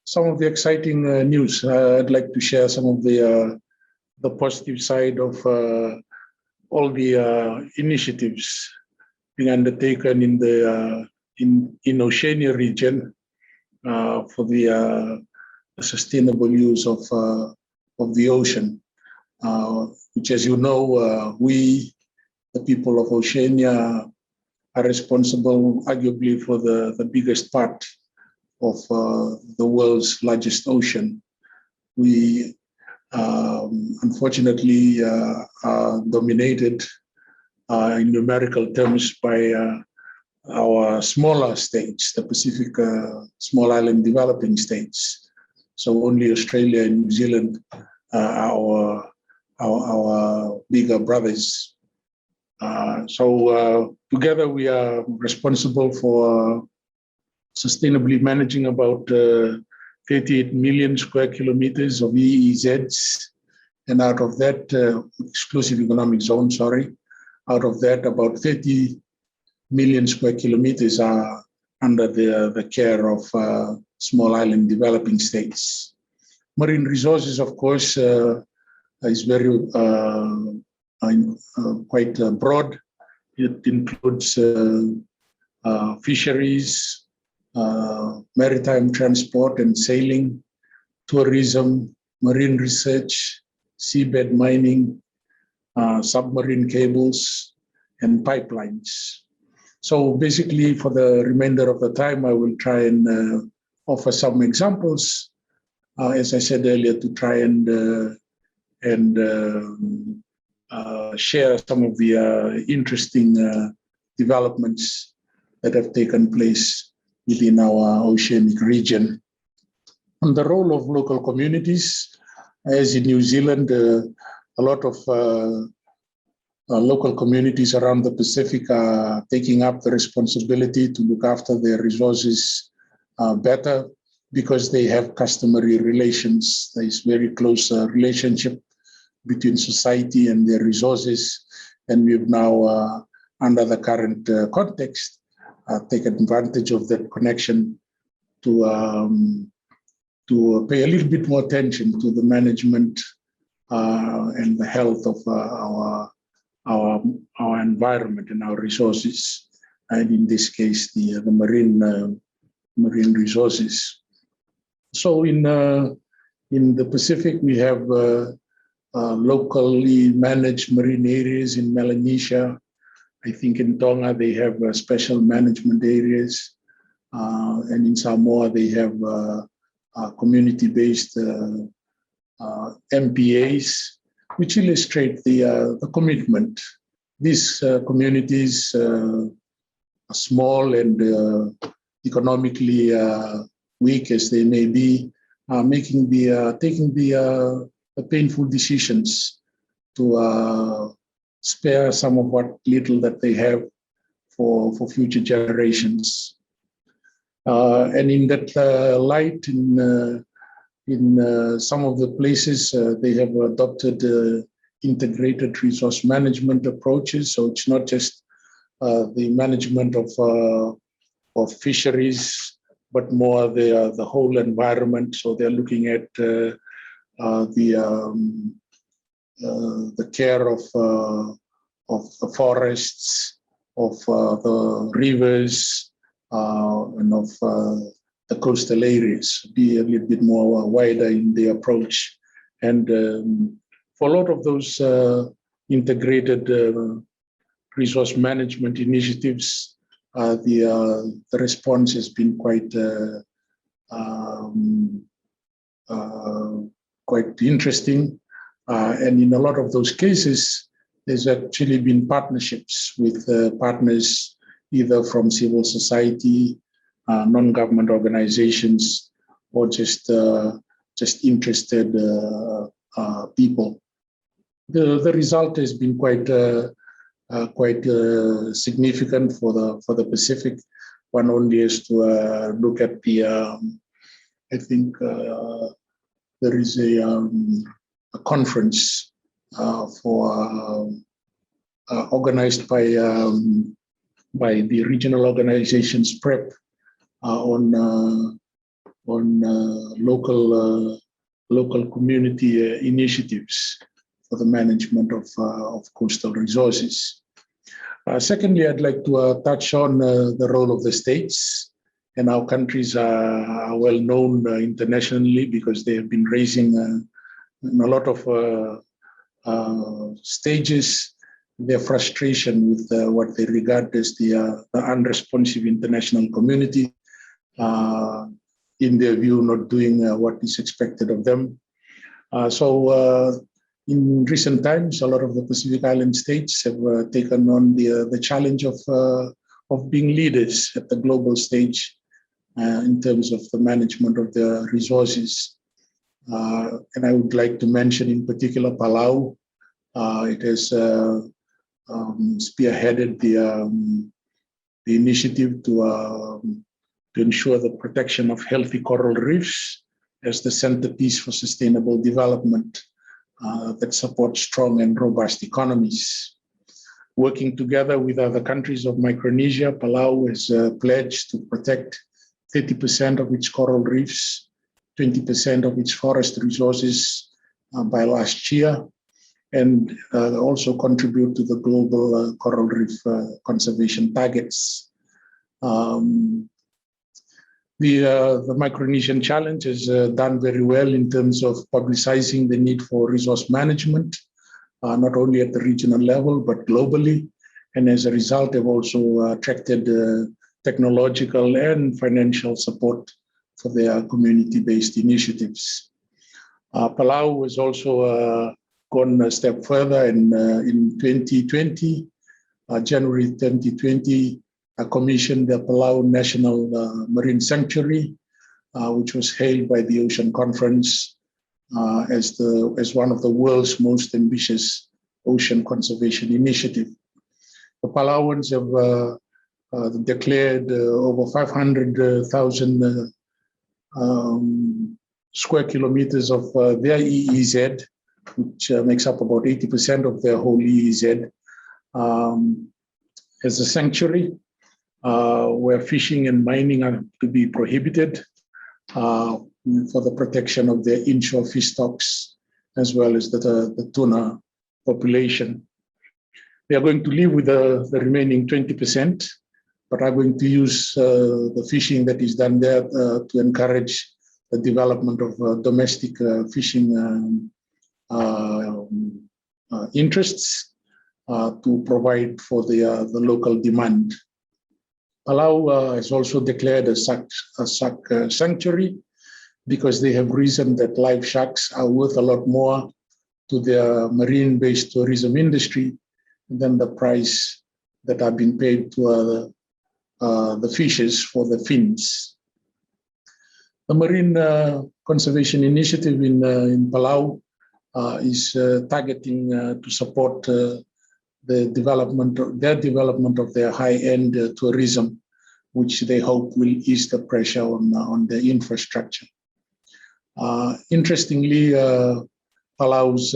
some of the exciting news. I'd like to share some of the positive side of all the initiatives being undertaken in the in Oceania region for the sustainable use of the ocean, which, as you know, we, the people of Oceania, are responsible arguably for the biggest part of the world's largest ocean. We unfortunately are dominated in numerical terms by our smaller states, the Pacific small island developing states. So only Australia and New Zealand are our bigger brothers. So together we are responsible for sustainably managing about 38 million square kilometers of EEZs, and out of that, exclusive economic zone, out of that about 30 million square kilometers are under the care of small island developing states. Marine resources, of course, is very quite broad. It includes fisheries, maritime transport and sailing, tourism, marine research, seabed mining, submarine cables, and pipelines. So basically, for the remainder of the time, I will try and offer some examples, as I said earlier, to try and share some of the interesting developments that have taken place within our oceanic region. On the role of local communities, as in New Zealand, a lot of local communities around the Pacific are taking up the responsibility to look after their resources better because they have customary relations. There is very close relationship between society and their resources, and we've now, under the current context, take advantage of that connection to pay a little bit more attention to the management and the health of our our environment and our resources, and in this case, the marine resources. So in the Pacific, we have locally managed marine areas in Melanesia. I think in Tonga, they have special management areas. And in Samoa, they have community-based MPAs, which illustrate the commitment. These communities, small and economically weak as they may be, are taking the painful decisions to spare some of what little that they have for future generations. And in that light, in some of the places, they have adopted integrated resource management approaches. So it's not just the management of fisheries, but more the whole environment. So they're looking at the care of the forests, of the rivers, and of the coastal areas, be a little bit more wider in the approach. And for a lot of those integrated resource management initiatives, the response has been quite interesting. And in a lot of those cases, there's actually been partnerships with partners either from civil society, non-government organizations, or just interested people. The result has been quite significant for the Pacific. One only has to look at the. I think there is a conference organized by the regional organizations PrEP on local community initiatives for the management of coastal resources. Secondly, I'd like to touch on the role of the states, and our countries are well known internationally because they have been raising in a lot of stages their frustration with what they regard as the unresponsive international community, in their view, not doing what is expected of them. So in recent times, a lot of the Pacific Island states have taken on the challenge of being leaders at the global stage in terms of the management of their resources. And I would like to mention in particular Palau. It has spearheaded the initiative to ensure the protection of healthy coral reefs as the centerpiece for sustainable development that supports strong and robust economies. Working together with other countries of Micronesia, Palau has pledged to protect 30% of its coral reefs, 20% of its forest resources by last year, and also contribute to the global coral reef conservation targets. The Micronesian Challenge has done very well in terms of publicizing the need for resource management, not only at the regional level, but globally. And as a result, they've also attracted technological and financial support for their community-based initiatives. Palau has also gone a step further, and in 2020, January 2020, commissioned the Palau National Marine Sanctuary, which was hailed by the Ocean Conference as one of the world's most ambitious ocean conservation initiative. The Palauans have declared over 500,000 square kilometers of their EEZ, which makes up about 80% of their whole EEZ, as a sanctuary where fishing and mining are to be prohibited for the protection of their inshore fish stocks, as well as the tuna population. They are going to live with the remaining 20%, but are going to use the fishing that is done there to encourage the development of domestic fishing interests to provide for the local demand. Palau has also declared a shark sanctuary because they have reasoned that live sharks are worth a lot more to their marine-based tourism industry than the price that are being paid to the fishes for the fins. The Marine Conservation Initiative in Palau is targeting to support their development of their high-end tourism, which they hope will ease the pressure on the infrastructure. Interestingly, Palau's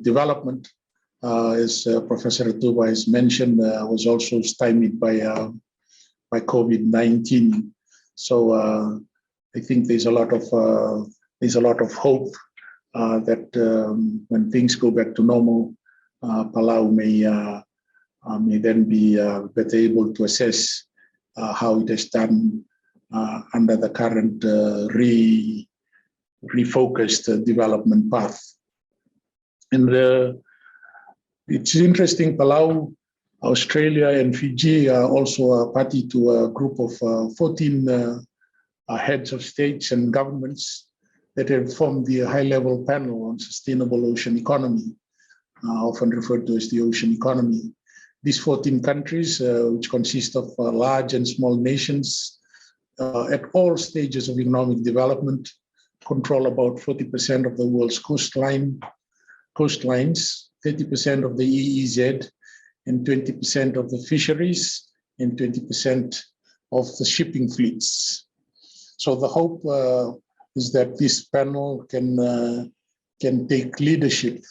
development, as Professor Tuba has mentioned, was also stymied by COVID-19. So I think there's a lot of hope that when things go back to normal, Palau may then be better able to assess how it has done under the current refocused development path. And it's interesting, Palau, Australia and Fiji are also a party to a group of 14 heads of states and governments that have formed the high-level panel on sustainable ocean economy, often referred to as the ocean economy. These 14 countries, which consist of large and small nations at all stages of economic development, control about 40% of the world's coastlines, 30% of the EEZ, and 20% of the fisheries, and 20% of the shipping fleets. So the hope is that this panel can take leadership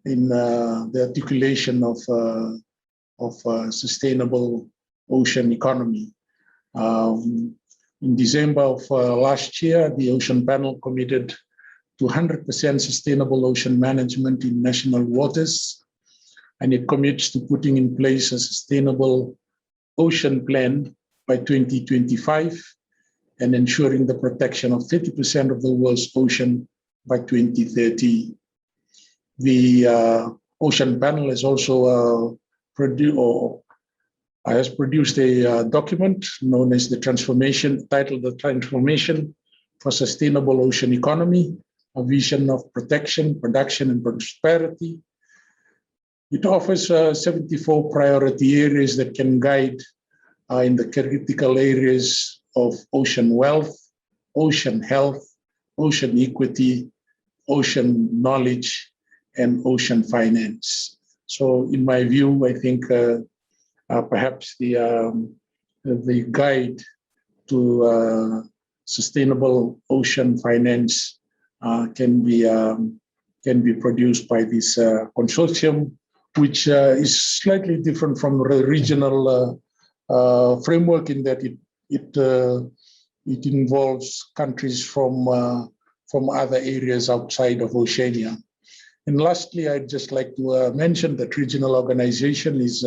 in the articulation of sustainable ocean economy. In December of last year, the Ocean Panel committed to 100% sustainable ocean management in national waters, and it commits to putting in place a sustainable ocean plan by 2025 and ensuring the protection of 30% of the world's ocean by 2030. The Ocean Panel has also has produced a document known as titled The Transformation for Sustainable Ocean Economy, a vision of protection, production, and prosperity. It offers 74 priority areas that can guide in the critical areas of ocean wealth, ocean health, ocean equity, ocean knowledge, and ocean finance. So in my view, I think perhaps the guide to sustainable ocean finance can be produced by this consortium, which is slightly different from the regional framework in that it involves countries from other areas outside of Oceania. And lastly, I'd just like to mention that regional organization is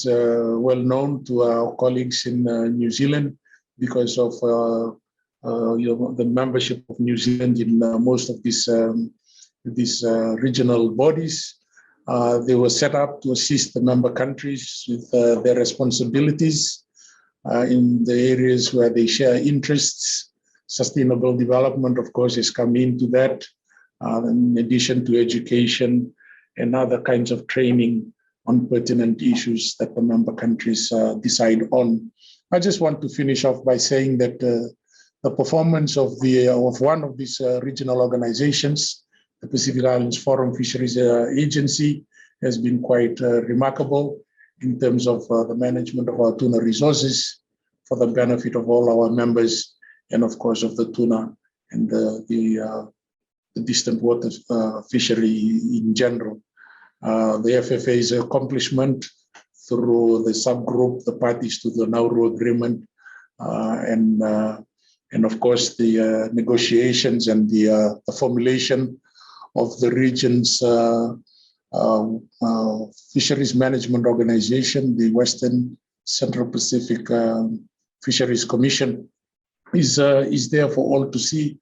well known to our colleagues in New Zealand because of the membership of New Zealand in most of these regional bodies. They were set up to assist the member countries with their responsibilities in the areas where they share interests. Sustainable development, of course, has come into that, in addition to education and other kinds of training on pertinent issues that the member countries decide on. I just want to finish off by saying that the performance of one of these regional organizations, the Pacific Islands Forum Fisheries Agency, has been quite remarkable in terms of the management of our tuna resources for the benefit of all our members and, of course, of the tuna and the distant water fishery in general. The FFA's accomplishment through the subgroup, the parties to the Nauru Agreement, and of course the negotiations and the formulation of the region's fisheries management organization, the Western Central Pacific Fisheries Commission, is there for all to see.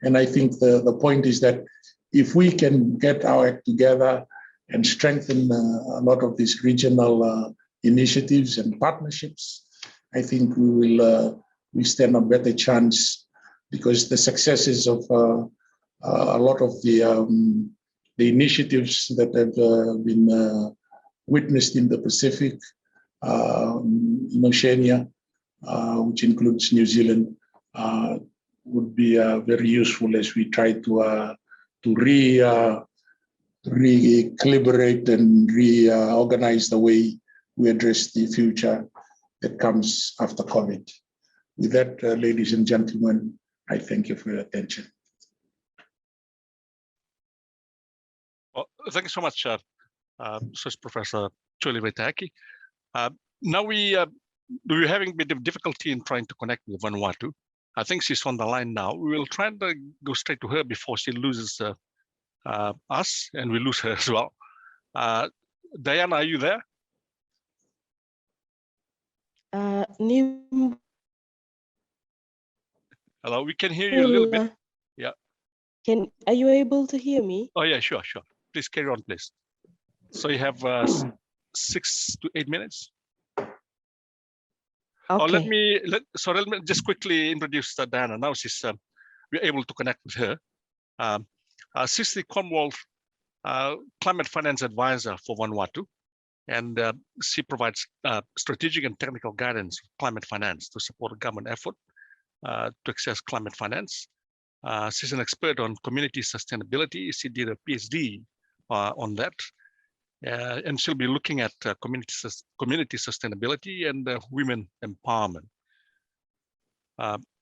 And I think the point is that if we can get our act together and strengthen a lot of these regional initiatives and partnerships, I think we stand a better chance, because the successes of a lot of the initiatives that have been witnessed in the Pacific, in Oceania, which includes New Zealand, would be very useful as we try to recalibrate and reorganize the way we address the future that comes after COVID. With that, ladies and gentlemen, I thank you for your attention. Well, thank you so much, Professor Choli Waitaki. Now we're having a bit of difficulty in trying to connect with Vanuatu. I think she's on the line now. We will try to go straight to her before she loses us, and we lose her as well. Diana, are you there? Hello, we can hear you a little bit. Yeah. Are you able to hear me? Oh yeah, sure. Please carry on, please. So you have 6 to 8 minutes. Okay. Oh, let me just quickly introduce Diana. Now we're able to connect with her. She's the Commonwealth Climate Finance Advisor for Vanuatu, and she provides strategic and technical guidance for climate finance to support government effort to access climate finance. She's an expert on community sustainability. She did a PhD on that. And she'll be looking at community sustainability and women empowerment.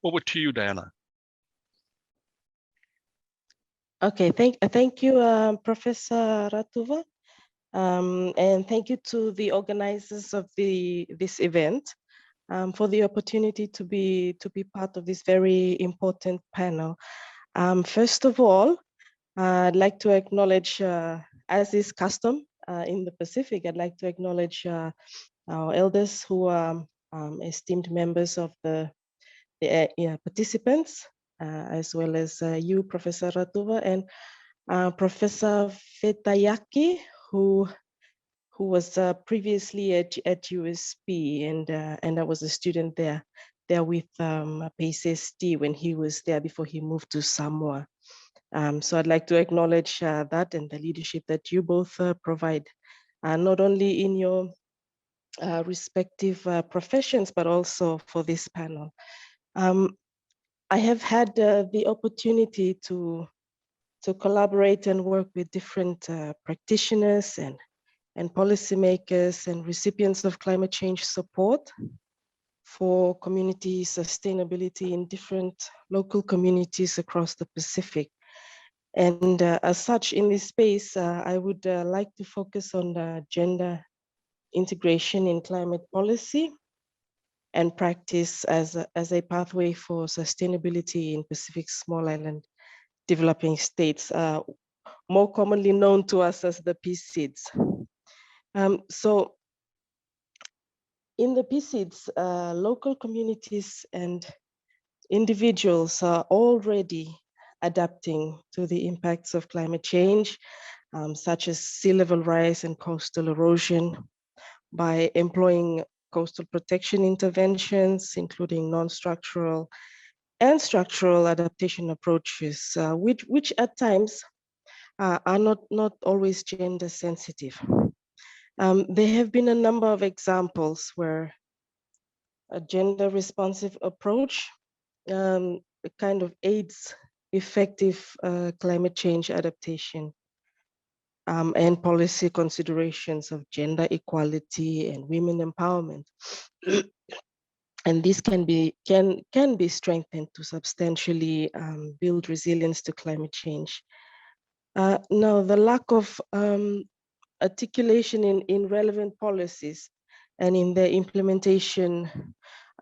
Over to you, Diana. Okay, thank you, Professor Ratuva, and thank you to the organizers of this event for the opportunity to be part of this very important panel. First of all, I'd like to acknowledge, as is custom in the Pacific, I'd like to acknowledge our elders who are esteemed members of the participants, as well as you, Professor Ratuva, and Professor Fetayaki, who was previously at USP, and I was a student there with PSSD when he was there before he moved to Samoa. So I'd like to acknowledge that and the leadership that you both provide, not only in your respective professions, but also for this panel. I have had the opportunity to collaborate and work with different practitioners and policymakers and recipients of climate change support for community sustainability in different local communities across the Pacific. And as such, in this space, I would like to focus on gender integration in climate policy and practice as a pathway for sustainability in Pacific Small Island developing states, more commonly known to us as the PSIDs. So in the PSIDs, local communities and individuals are already adapting to the impacts of climate change, such as sea level rise and coastal erosion, by employing coastal protection interventions, including non-structural and structural adaptation approaches, which at times are not always gender sensitive. There have been a number of examples where a gender responsive approach kind of aids effective climate change adaptation and policy considerations of gender equality and women empowerment. And this can be strengthened to substantially build resilience to climate change. Now, the lack of articulation in relevant policies and in their implementation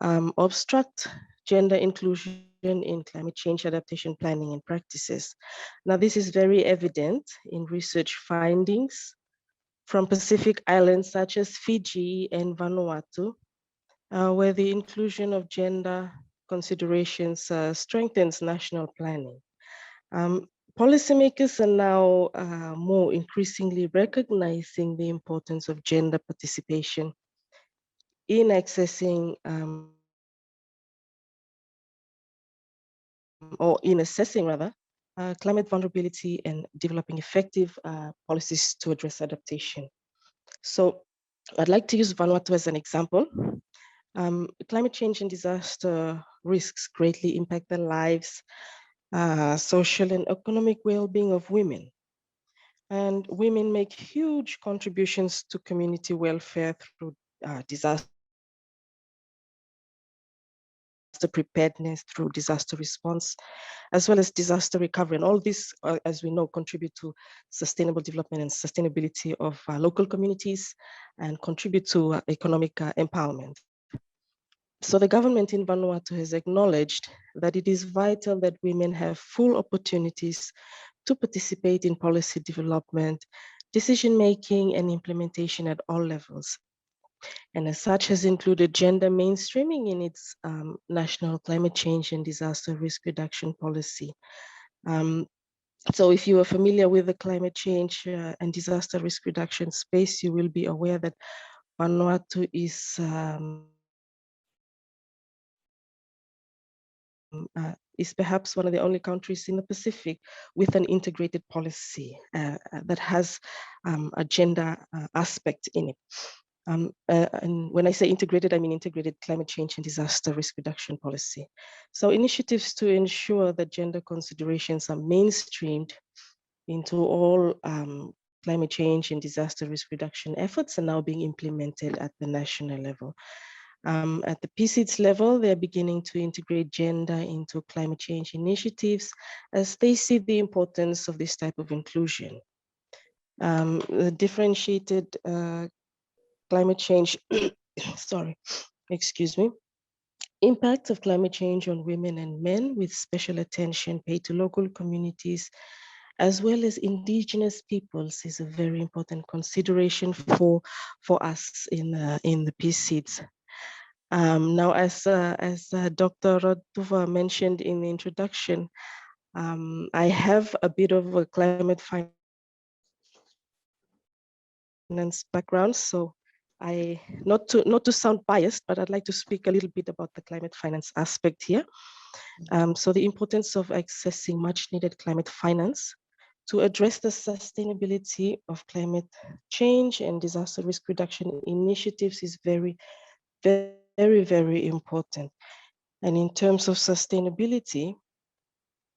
obstruct gender inclusion in climate change adaptation planning and practices. Now, this is very evident in research findings from Pacific islands such as Fiji and Vanuatu, where the inclusion of gender considerations strengthens national planning. Policymakers are now more increasingly recognizing the importance of gender participation in accessing or in assessing rather, climate vulnerability and developing effective policies to address adaptation. So I'd like to use Vanuatu as an example. Climate change and disaster risks greatly impact the lives, social and economic well-being of women. And women make huge contributions to community welfare through disaster preparedness, through disaster response, as well as disaster recovery. And all this, as we know, contribute to sustainable development and sustainability of local communities and contribute to economic empowerment. So the government in Vanuatu has acknowledged that it is vital that women have full opportunities to participate in policy development, decision-making, and implementation at all levels. And as such has included gender mainstreaming in its national climate change and disaster risk reduction policy. So if you are familiar with the climate change and disaster risk reduction space, you will be aware that Vanuatu is perhaps one of the only countries in the Pacific with an integrated policy that has a gender aspect in it. And when I say integrated, I mean integrated climate change and disaster risk reduction policy. So initiatives to ensure that gender considerations are mainstreamed into all climate change and disaster risk reduction efforts are now being implemented at the national level. At the PCIDS level, they're beginning to integrate gender into climate change initiatives as they see the importance of this type of inclusion. The differentiated climate change, impact of climate change on women and men with special attention paid to local communities as well as indigenous peoples is a very important consideration for us in the PCIDS. Now, as Dr. Rotuva mentioned in the introduction, I have a bit of a climate finance background, so not to sound biased, but I'd like to speak a little bit about the climate finance aspect here. So the importance of accessing much needed climate finance to address the sustainability of climate change and disaster risk reduction initiatives is very, very, very important. And in terms of sustainability,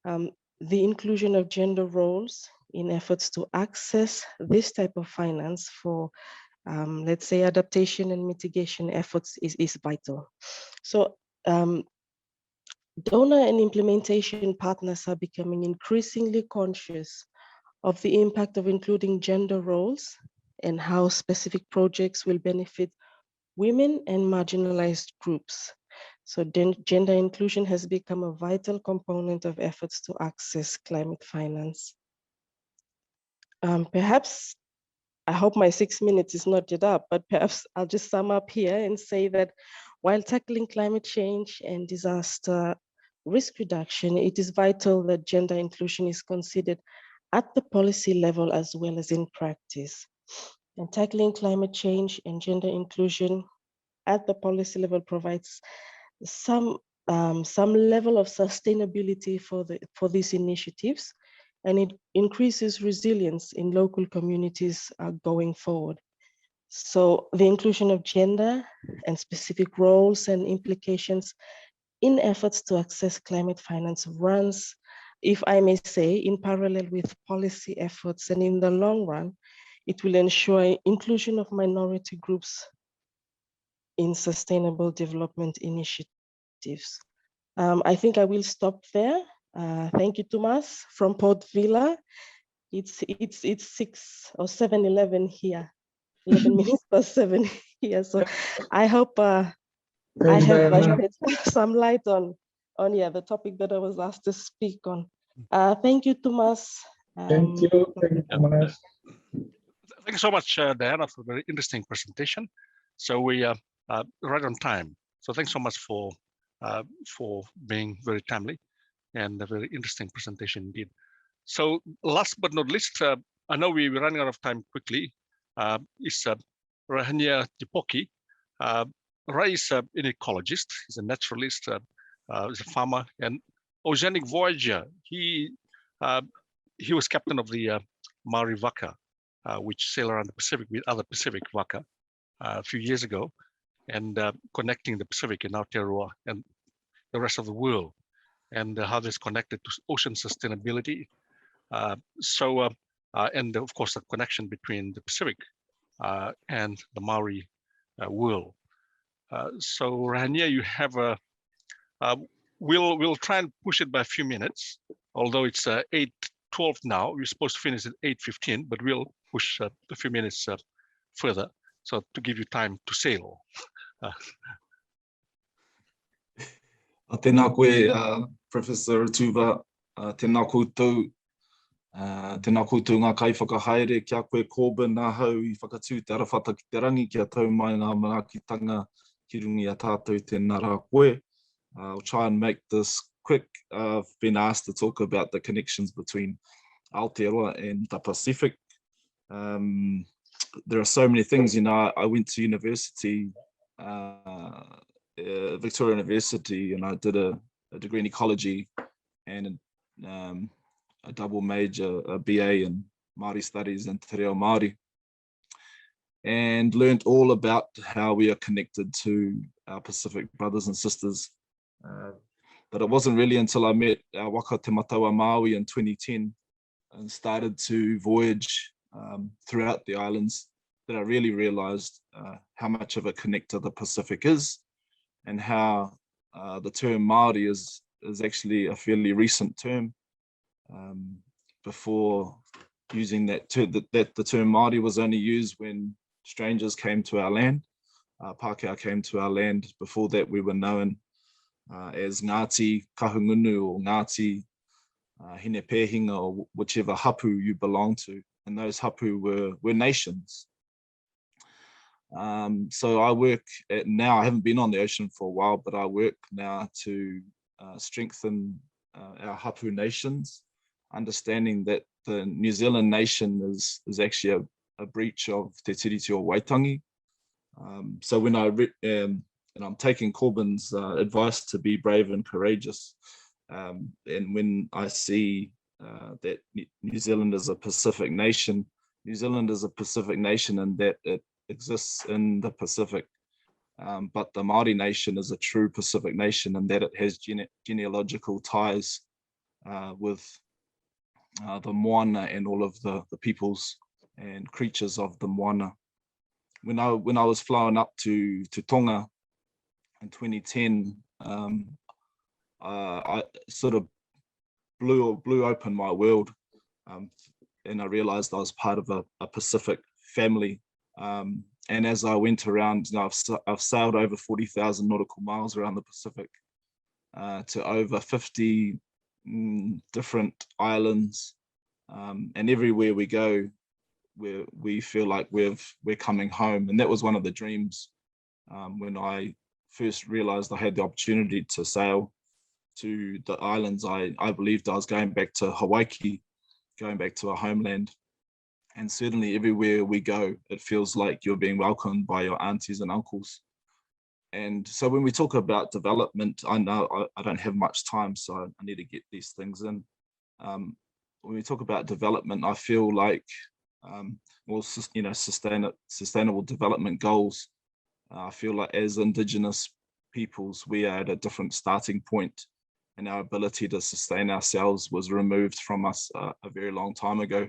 the inclusion of gender roles in efforts to access this type of finance for, let's say, adaptation and mitigation efforts is vital. So donor and implementation partners are becoming increasingly conscious of the impact of including gender roles and how specific projects will benefit women and marginalized groups. So gender inclusion has become a vital component of efforts to access climate finance. Perhaps, I hope my 6 minutes is not yet up, but perhaps I'll just sum up here and say that while tackling climate change and disaster risk reduction, it is vital that gender inclusion is considered at the policy level as well as in practice. And tackling climate change and gender inclusion at the policy level provides some level of sustainability for these initiatives, and it increases resilience in local communities going forward. So the inclusion of gender and specific roles and implications in efforts to access climate finance runs, if I may say, in parallel with policy efforts, and in the long run, it will ensure inclusion of minority groups in sustainable development initiatives. I think I will stop there. Thank you, Tomas, from Port Vila. It's 6 or 7:11 here, 11 minutes past 7 here. So I hope I have shed some light on the topic that I was asked to speak on. Thank you, Thomas. Thank you, Thomas. Thank you so much, Diana, for a very interesting presentation. So we are right on time. So thanks so much for being very timely and a very interesting presentation indeed. So last but not least, I know we're running out of time quickly, is Rahania Tipoki. Ray is an ecologist, he's a naturalist, he's a farmer and oceanic voyager. He was captain of the Maori Waka, which sail around the Pacific with other Pacific Waka a few years ago, and connecting the Pacific and Aotearoa and the rest of the world, and how this connected to ocean sustainability. And of course, the connection between the Pacific and the Maori world. So Rahania, you have a, we'll try and push it by a few minutes, although it's 8:12 now. We're supposed to finish at 8:15, but we'll push a few minutes further, so to give you time to sail. Tēnā koe, Professor Tuva, tēnā koutou. Tēnā koutou ngā kai whakahaere, kia koe Corbin nā hau I whakatū te arawhata ki te rangi, kia tau mai ngā manaakitanga ki rungi a tātou tēnā rā koe. I'll try and make this quick. I've been asked to talk about the connections between Aotearoa and the Pacific. There are so many things, you know. I went to university, Victoria University, and I did a degree in ecology and a double major, a BA in Māori studies and te reo Māori, and learned all about how we are connected to our Pacific brothers and sisters. But it wasn't really until I met our waka te mataua Maui in 2010 and started to voyage throughout the islands that I really realized how much of a connector the Pacific is, and how the term Māori is actually a fairly recent term. Before using that term, the term Māori was only used when strangers came to our land, Pākehā came to our land. Before that, we were known as Ngāti Kahungunu or Ngāti Hine Pēhinga, or whichever hapu you belong to, and those hapu were nations. So I work now, I haven't been on the ocean for a while, but I work now to strengthen our hapu nations, understanding that the New Zealand nation is actually a breach of Te Tiriti o Waitangi. So when and I'm taking Corbin's advice to be brave and courageous, and when I see that New Zealand is a Pacific nation, New Zealand is a Pacific nation and that it exists in the Pacific, but the Māori nation is a true Pacific nation, and that it has genealogical ties with the moana and all of the peoples and creatures of the moana. When I was flown up to Tonga in 2010, I sort of blew open my world, and I realized I was part of a Pacific family. And as I went around, you know, I've sailed over 40,000 nautical miles around the Pacific to over 50 different islands, and everywhere we go, we feel like we're coming home. And that was one of the dreams when I first realized I had the opportunity to sail to the islands. I believed I was going back to Hawaii, going back to our homeland. And certainly everywhere we go, it feels like you're being welcomed by your aunties and uncles. And so when we talk about development, I know I don't have much time, so I need to get these things in. When we talk about development, I feel like, well, you know, sustainable development goals, I feel like as Indigenous peoples, we are at a different starting point, and our ability to sustain ourselves was removed from us a very long time ago.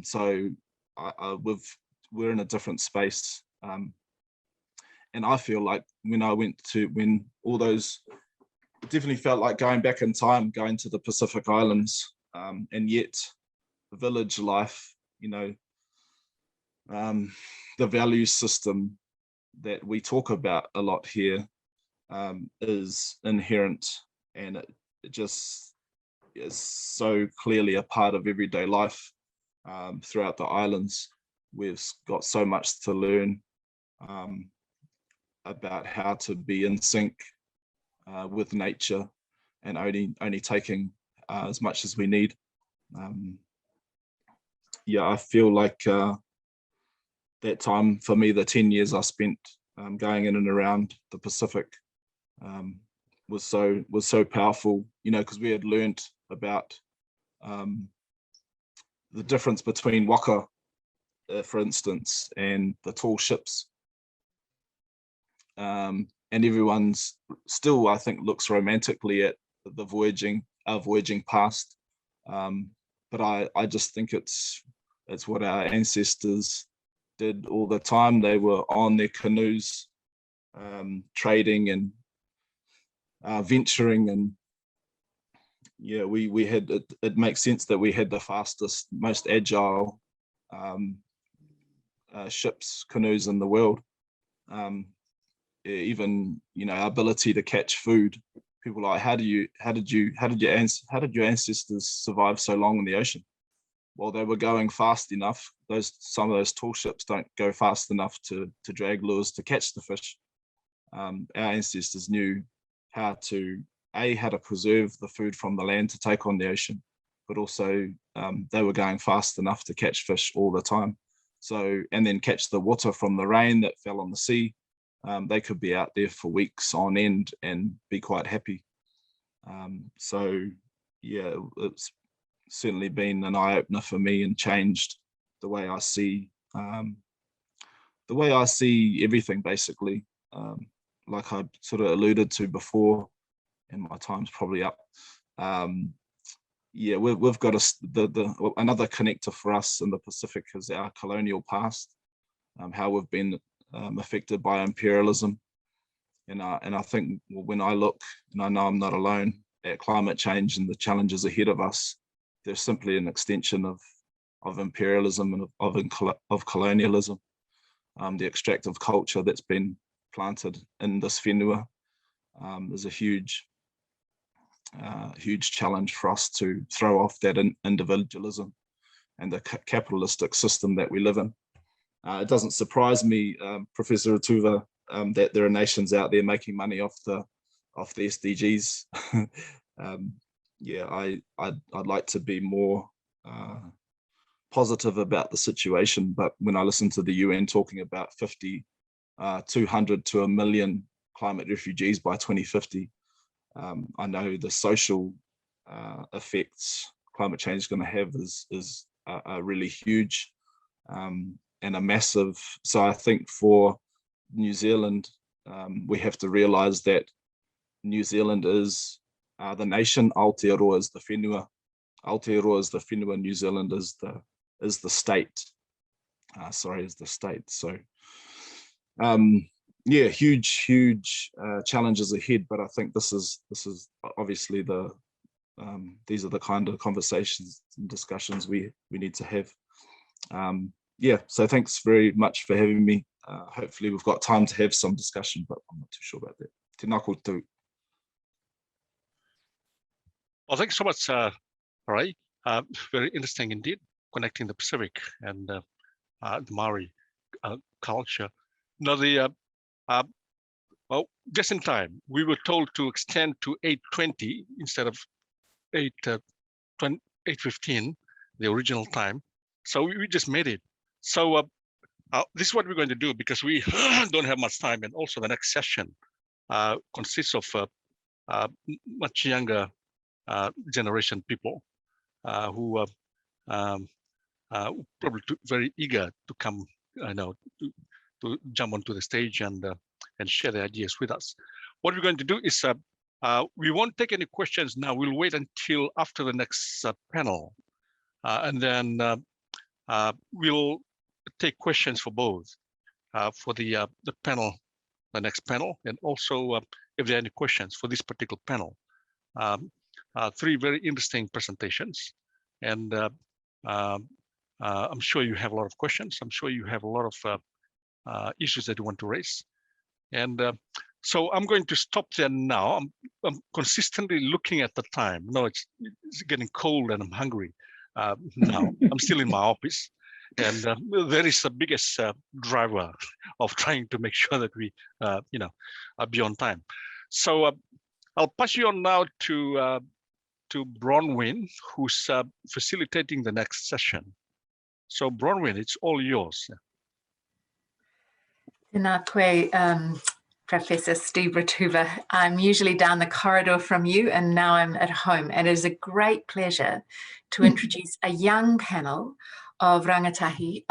So we're in a different space. And I feel like when all those, it definitely felt like going back in time, going to the Pacific Islands, and yet village life, you know, the value system that we talk about a lot here is inherent, and it just is so clearly a part of everyday life throughout the islands. We've got so much to learn about how to be in sync with nature, and only taking as much as we need. Yeah, I feel like that time for me, the 10 years I spent going in and around the Pacific was so powerful, you know, because we had learned about the difference between waka, for instance, and the tall ships. And everyone's still, I think, looks romantically at the our voyaging past. But I just think it's what our ancestors did all the time. They were on their canoes, trading and venturing, and yeah, we had it makes sense that we had the fastest, most agile ships, canoes in the world. Even, you know, our ability to catch food. People are like, how did your ancestors survive so long in the ocean? Well, they were going fast enough. Some of those tall ships don't go fast enough to drag lures to catch the fish. Our ancestors knew how to preserve the food from the land to take on the ocean, but also they were going fast enough to catch fish all the time. So, and then catch the water from the rain that fell on the sea. They could be out there for weeks on end and be quite happy. So yeah, it's certainly been an eye-opener for me and changed the way I see everything, basically. Like I sort of alluded to before, and my time's probably up. Yeah, we've got another connector for us in the Pacific is our colonial past, how we've been affected by imperialism, and I think when I look, and I know I'm not alone, at climate change and the challenges ahead of us, they're simply an extension of imperialism and of colonialism. The extractive culture that's been planted in this whenua is a huge challenge for us to throw off that individualism and the capitalistic system that we live in. It doesn't surprise me, Professor Tuva, that there are nations out there making money off the SDGs. Yeah, I'd like to be more positive about the situation, but when I listen to the UN talking about 200 to 1 million climate refugees by 2050, I know the social effects climate change is going to have is really huge. And a massive, so I think for New Zealand, we have to realize that New Zealand is the nation, Aotearoa is the whenua, Aotearoa is the whenua, New Zealand is the state, is the state. So yeah, huge challenges ahead, but I think this is obviously these are the kind of conversations and discussions we need to have. Yeah, so thanks very much for having me. Hopefully we've got time to have some discussion, but I'm not too sure about that. Tēnā koutou. Well, thanks so much, Rai. Very interesting indeed, connecting the Pacific and the Maori culture. Now, well, just in time, we were told to extend to 8:20 instead of 8:15, the original time. So we just made it. So this is what we're going to do, because we don't have much time, and also the next session consists of much younger generation people who are probably very eager to come, to jump onto the stage and share their ideas with us. What we're going to do is we won't take any questions now. We'll wait until after the next panel, and then we'll take questions for both, for the panel, the next panel, and also if there are any questions for this particular panel. Three very interesting presentations, and I'm sure you have a lot of questions. I'm sure you have a lot of issues that you want to raise. And So I'm going to stop there now. I'm consistently looking at the time. No, it's getting cold and I'm hungry now. I'm still in my office. And there is the biggest driver of trying to make sure that we, be on time. So I'll pass you on now to Bronwyn, who's facilitating the next session. So Bronwyn, it's all yours. Tēnā koe, Professor Steve Rotuva. I'm usually down the corridor from you, and now I'm at home. And it is a great pleasure to introduce a young panel of rangatahi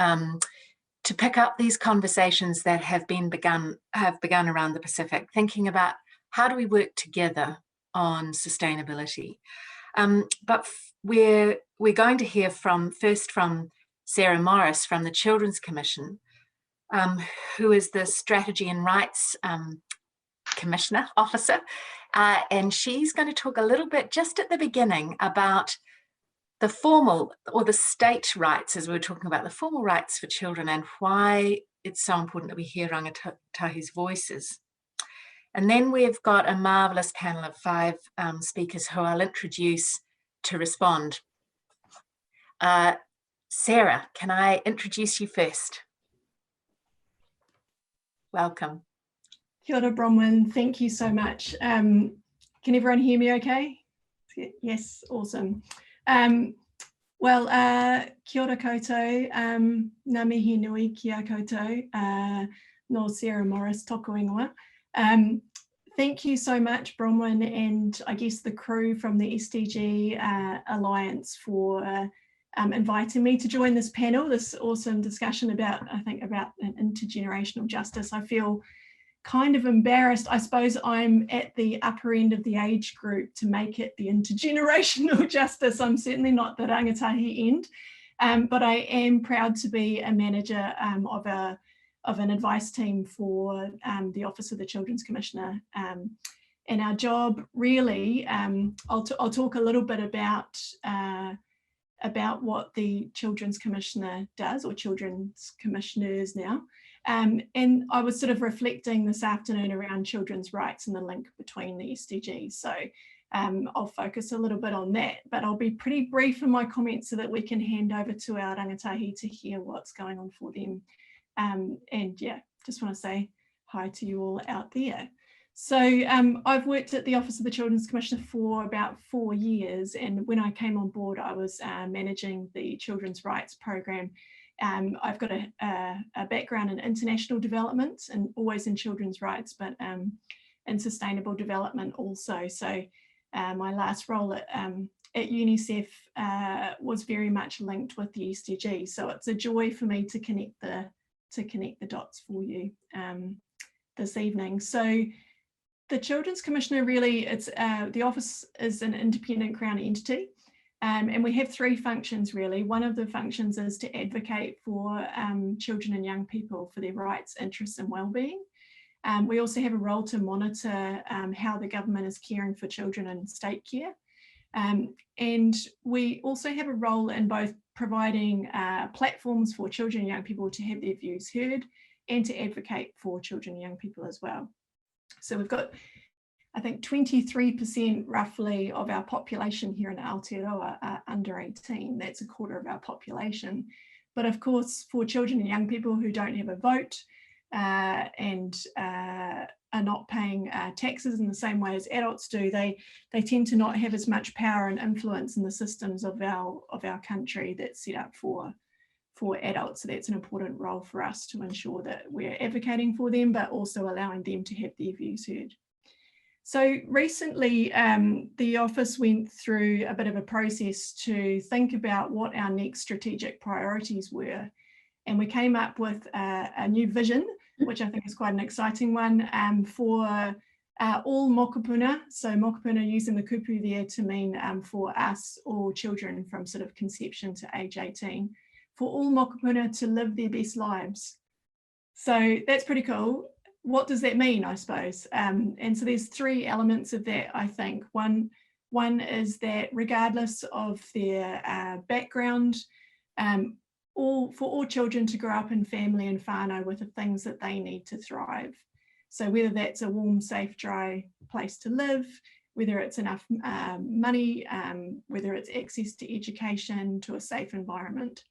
to pick up these conversations that have begun around the Pacific, thinking about how do we work together on sustainability. But we're going to hear first from Sarah Morris from the Children's Commission, who is the Strategy and Rights Commissioner Officer. And she's going to talk a little bit just at the beginning about the formal or the state rights, as we were talking about the formal rights for children and why it's so important that we hear rangatahi's voices. And then we've got a marvelous panel of 5 speakers who I'll introduce to respond. Sarah, can I introduce you first? Welcome. Kia ora, Bronwyn. Thank you so much. Can everyone hear me okay? Yes, awesome. Well, kia ora koutou, ngā mihi nui kia koutou, no Sarah Morris, tōku ingoa. Thank you so much, Bronwyn, and I guess the crew from the SDG Alliance for inviting me to join this panel, this awesome discussion about, I think, about intergenerational justice. I feel kind of embarrassed. I suppose I'm at the upper end of the age group to make it the intergenerational justice. I'm certainly not the rangatahi end, but I am proud to be a manager of an advice team for the Office of the Children's Commissioner. And our job really, I'll talk a little bit about what the Children's Commissioner does, or Children's Commissioners now. And I was sort of reflecting this afternoon around children's rights and the link between the SDGs. So I'll focus a little bit on that, but I'll be pretty brief in my comments so that we can hand over to our rangatahi to hear what's going on for them. And yeah, just want to say hi to you all out there. So I've worked at the Office of the Children's Commissioner for about 4 years, and when I came on board I was managing the Children's Rights Program. I've got a background in international development and always in children's rights, but in sustainable development also. So my last role at UNICEF was very much linked with the SDG. So it's a joy for me to connect the dots for you this evening. So the Children's Commissioner really, the office is an independent Crown entity. And we have 3 functions really. One of the functions is to advocate for children and young people for their rights, interests and well-being. We also have a role to monitor how the government is caring for children in state care. And we also have a role in both providing platforms for children and young people to have their views heard and to advocate for children and young people as well. So we've got, I think, 23% roughly of our population here in Aotearoa are under 18. That's a quarter of our population. But of course, for children and young people who don't have a vote and are not paying taxes in the same way as adults do, they tend to not have as much power and influence in the systems of our country that's set up for adults. So that's an important role for us to ensure that we're advocating for them, but also allowing them to have their views heard. So recently, the office went through a bit of a process to think about what our next strategic priorities were. And we came up with a new vision, which I think is quite an exciting one, for all mokopuna. So mokopuna using the kupu there to mean for us, all children from sort of conception to age 18, for all mokopuna to live their best lives. So that's pretty cool. What does that mean, I suppose? And so there's 3 elements of that, I think. One is that regardless of their background, for all children to grow up in family and whānau with the things that they need to thrive. So whether that's a warm, safe, dry place to live, whether it's enough money, whether it's access to education, to a safe environment.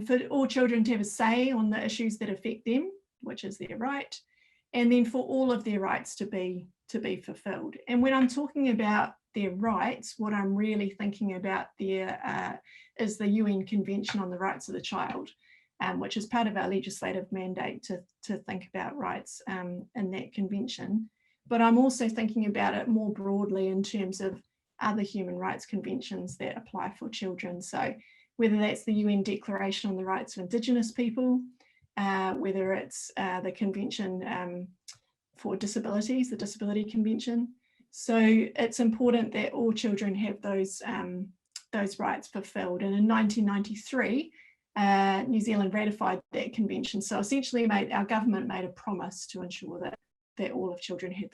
For all children to have a say on the issues that affect them, which is their right, and then for all of their rights to be fulfilled. And when I'm talking about their rights, what I'm really thinking about there is the UN Convention on the Rights of the Child, which is part of our legislative mandate to think about rights in that convention. But I'm also thinking about it more broadly in terms of other human rights conventions that apply for children. So whether that's the UN Declaration on the Rights of Indigenous People, whether it's the Convention for Disabilities, the Disability Convention. So it's important that all children have those rights fulfilled. And in 1993, New Zealand ratified that convention. So essentially our government made a promise to ensure that all of children had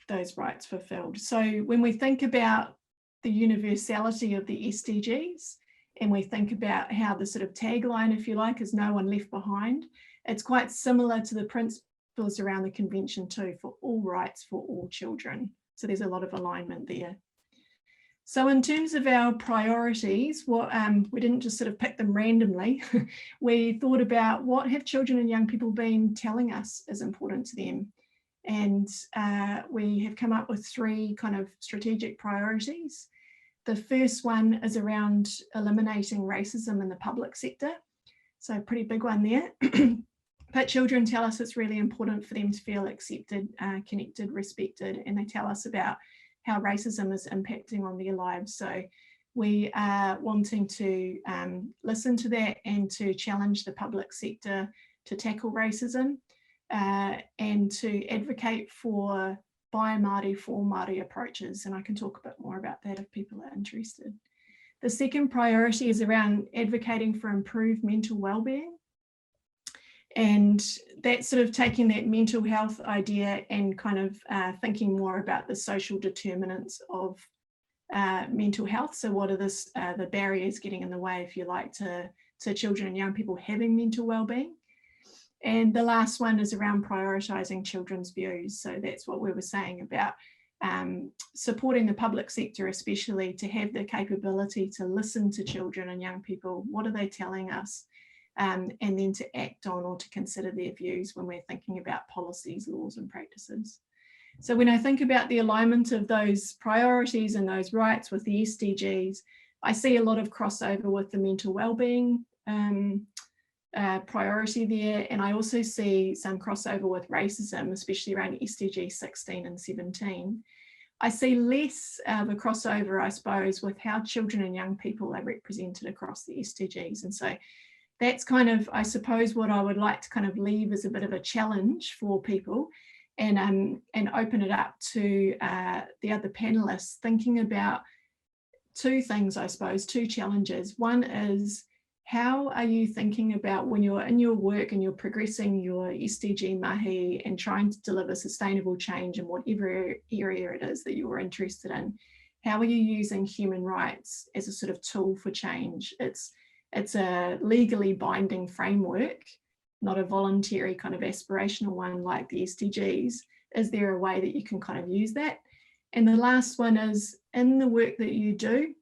those rights fulfilled. So when we think about the universality of the SDGs, and we think about how the sort of tagline, if you like, is no one left behind, it's quite similar to the principles around the convention too, for all rights for all children. So there's a lot of alignment there. So in terms of our priorities, we didn't just sort of pick them randomly. We thought about what have children and young people been telling us is important to them. And we have come up with 3 kind of strategic priorities. The first one is around eliminating racism in the public sector. So a pretty big one there. But children tell us it's really important for them to feel accepted, connected, respected, and they tell us about how racism is impacting on their lives. So we are wanting to listen to that and to challenge the public sector to tackle racism and to advocate for by Māori, for Māori approaches. And I can talk a bit more about that if people are interested. The second priority is around advocating for improved mental wellbeing. And that's sort of taking that mental health idea and kind of thinking more about the social determinants of mental health. So what are the barriers getting in the way, if you like, to children and young people having mental wellbeing? And the last one is around prioritising children's views. So that's what we were saying about supporting the public sector, especially to have the capability to listen to children and young people. What are they telling us? And then to act on or to consider their views when we're thinking about policies, laws and practices. So when I think about the alignment of those priorities and those rights with the SDGs, I see a lot of crossover with the mental wellbeing priority there. And I also see some crossover with racism, especially around SDG 16 and 17. I see less of a crossover, I suppose, with how children and young people are represented across the SDGs. And so that's kind of, I suppose, what I would like to kind of leave as a bit of a challenge for people and open it up to the other panelists, thinking about 2 things, I suppose, 2 challenges. One is, how are you thinking about when you're in your work and you're progressing your SDG mahi and trying to deliver sustainable change in whatever area it is that you're interested in? How are you using human rights as a sort of tool for change? It's a legally binding framework, not a voluntary kind of aspirational one like the SDGs. Is there a way that you can kind of use that? And the last one is, in the work that you do,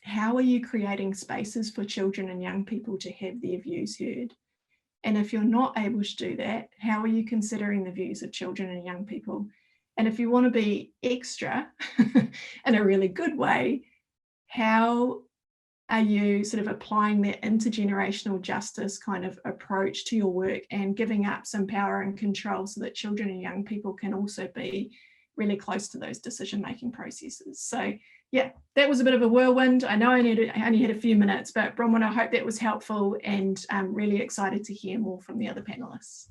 how are you creating spaces for children and young people to have their views heard? And if you're not able to do that, how are you considering the views of children and young people? And if you want to be extra in a really good way, how are you sort of applying that intergenerational justice kind of approach to your work and giving up some power and control so that children and young people can also be really close to those decision-making processes? So yeah, that was a bit of a whirlwind. I know I only had a few minutes, but Bronwyn, I hope that was helpful, and I'm really excited to hear more from the other panelists.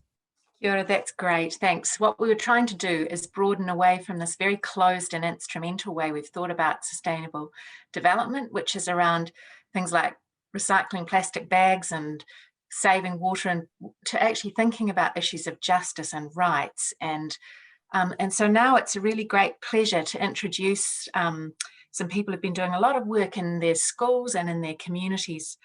Kia ora, that's great, thanks. What we were trying to do is broaden away from this very closed and instrumental way we've thought about sustainable development, which is around things like recycling plastic bags and saving water, and to actually thinking about issues of justice and rights. And so now it's a really great pleasure to introduce some people who've been doing a lot of work in their schools and in their communities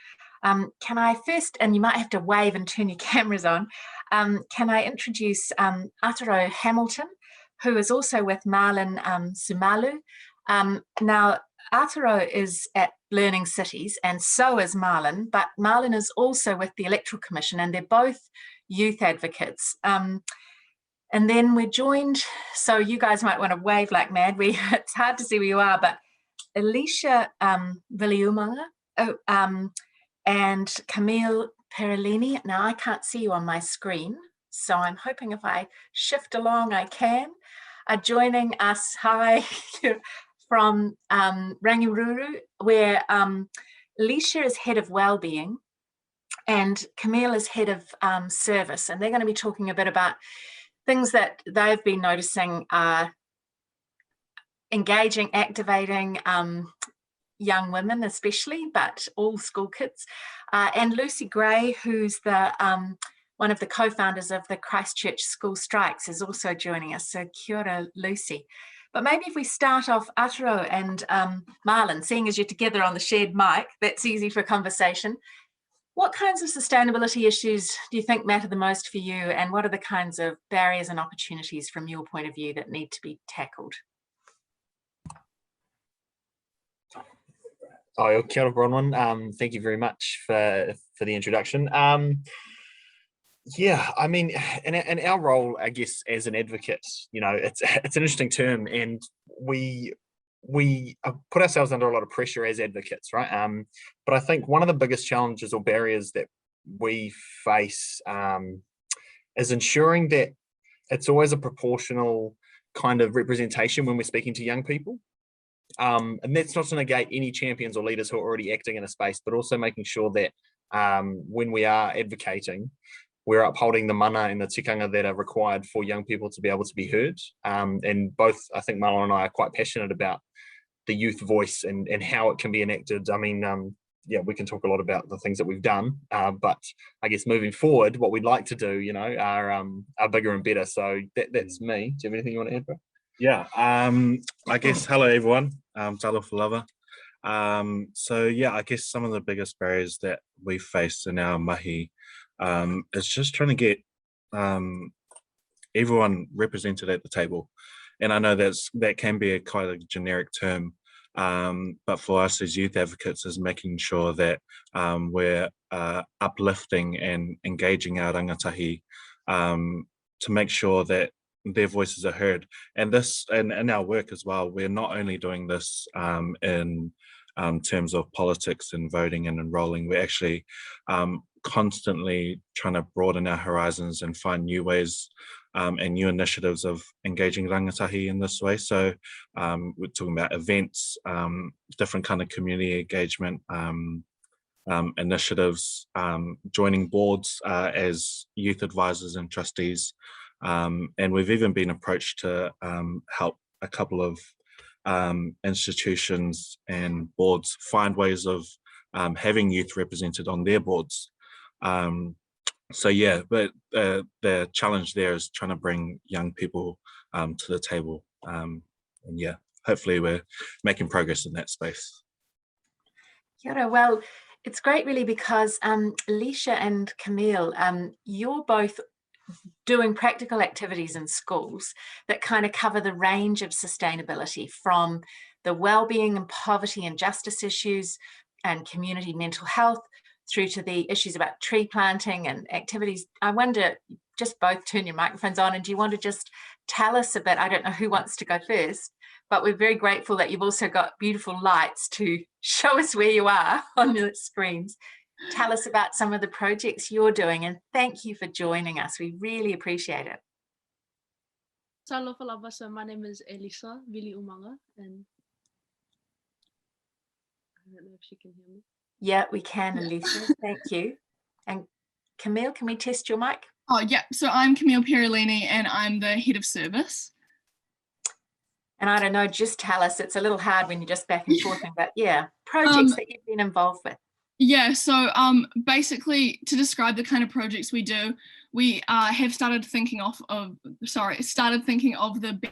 Can I first, and you might have to wave and turn your cameras on, can I introduce Aotearoa Hamilton, who is also with Marlon Sumalu. Now, Aotearoa is at Learning Cities, and so is Marlon, but Marlon is also with the Electoral Commission, and they're both youth advocates. And then we're joined, so you guys might want to wave like mad. It's hard to see where you are, but Alicia Viliumanga and Camille Perolini. Now, I can't see you on my screen, so I'm hoping if I shift along, I can, are joining us. Hi. From Rangiruru, where Alicia is head of wellbeing and Camille is head of service, and they're going to be talking a bit about things that they've been noticing are engaging, activating young women especially, but all school kids. And Lucy Gray, who's the one of the co-founders of the Christchurch School Strikes, is also joining us. So kia ora, Lucy. But maybe if we start off, Aotearoa and Marlon, seeing as you're together on the shared mic, that's easy for conversation. What kinds of sustainability issues do you think matter the most for you, and what are the kinds of barriers and opportunities from your point of view that need to be tackled? Oh, kia ora, Bronwyn. Thank you very much for the introduction. Yeah, I mean, in our role, I guess, as an advocate, you know, it's an interesting term, and we put ourselves under a lot of pressure as advocates, right? But I think one of the biggest challenges or barriers that we face is ensuring that it's always a proportional kind of representation when we're speaking to young people. And that's not to negate any champions or leaders who are already acting in a space, but also making sure that when we are advocating, we're upholding the mana and the tikanga that are required for young people to be able to be heard. And both, I think Marlon and I are quite passionate about the youth voice and how it can be enacted. I mean, yeah, we can talk a lot about the things that we've done, but I guess moving forward, what we'd like to do, you know, are bigger and better. So that's me. Do you have anything you want to add, bro? Yeah, I guess, hello everyone, talofa lava. So yeah, I guess some of the biggest barriers that we face in our mahi is just trying to get everyone represented at the table. And I know that can be a quite a generic term, but for us as youth advocates is making sure that we're uplifting and engaging our rangatahi to make sure that their voices are heard. And this, and in our work as well, we're not only doing this in terms of politics and voting and enrolling, we're actually constantly trying to broaden our horizons and find new ways and new initiatives of engaging rangatahi in this way. So we're talking about events, different kind of community engagement initiatives, joining boards as youth advisors and trustees. And we've even been approached to help a couple of institutions and boards find ways of having youth represented on their boards. So yeah, but the challenge there is trying to bring young people to the table. And yeah, hopefully we're making progress in that space. Kia ora. Well, it's great really because Alicia and Camille, you're both doing practical activities in schools that kind of cover the range of sustainability, from the well-being and poverty and justice issues and community mental health through to the issues about tree planting and activities. I wonder, just both turn your microphones on, and do you want to just tell us a bit? I don't know who wants to go first, but we're very grateful that you've also got beautiful lights to show us where you are on the screens. Tell us about some of the projects you're doing, and thank you for joining us. We really appreciate it. Talofa lava. So my name is Elisa Viliumanga, and I don't know if she can hear me. Yeah, we can, Elisa. Thank you. And Camille, can we test your mic? Oh, yeah. So I'm Camille Perolini, and I'm the head of service. And I don't know, just tell us. It's a little hard when you're just back and forth, but yeah, projects that you've been involved with. Yeah, so basically to describe the kind of projects we do, we have started thinking of the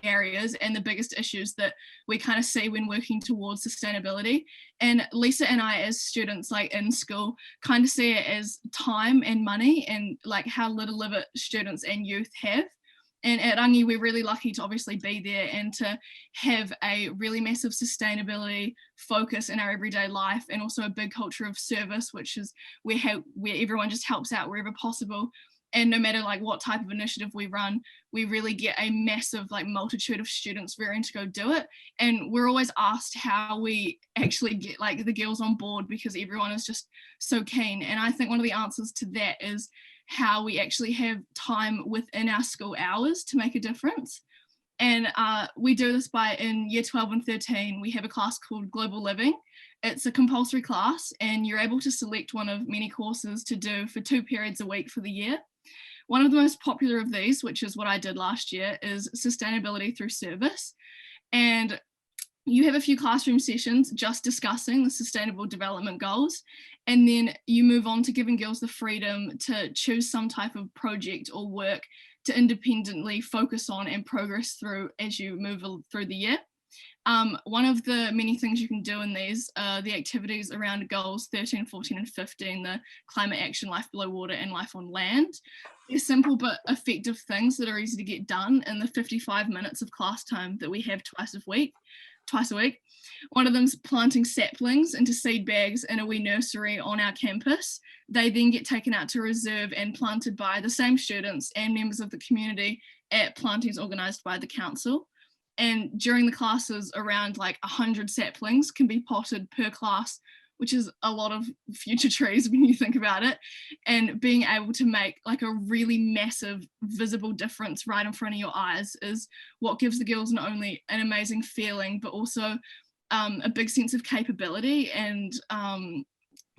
barriers and the biggest issues that we kind of see when working towards sustainability. And Lisa and I, as students like in school, kind of see it as time and money and like how little of it students and youth have. And at Rangi, we're really lucky to obviously be there and to have a really massive sustainability focus in our everyday life, and also a big culture of service, which is where everyone just helps out wherever possible. And no matter like what type of initiative we run, we really get a massive like multitude of students raring to go do it. And we're always asked how we actually get like the girls on board, because everyone is just so keen. And I think one of the answers to that is how we actually have time within our school hours to make a difference. And we do this by, in year 12 and 13, we have a class called Global Living. It's a compulsory class, and you're able to select one of many courses to do for 2 periods a week for the year. One of the most popular of these, which is what I did last year, is Sustainability Through Service. And you have a few classroom sessions just discussing the Sustainable Development Goals, and then you move on to giving girls the freedom to choose some type of project or work to independently focus on and progress through as you move through the year. One of the many things you can do in these are the activities around goals 13, 14 and 15, the climate action, life below water and life on land. They're simple but effective things that are easy to get done in the 55 minutes of class time that we have twice a week. One of them's planting saplings into seed bags in a wee nursery on our campus. They then get taken out to reserve and planted by the same students and members of the community at plantings organised by the council. And during the classes, around like 100 saplings can be potted per class, which is a lot of future trees when you think about it. And being able to make like a really massive visible difference right in front of your eyes is what gives the girls not only an amazing feeling, but also a big sense of capability and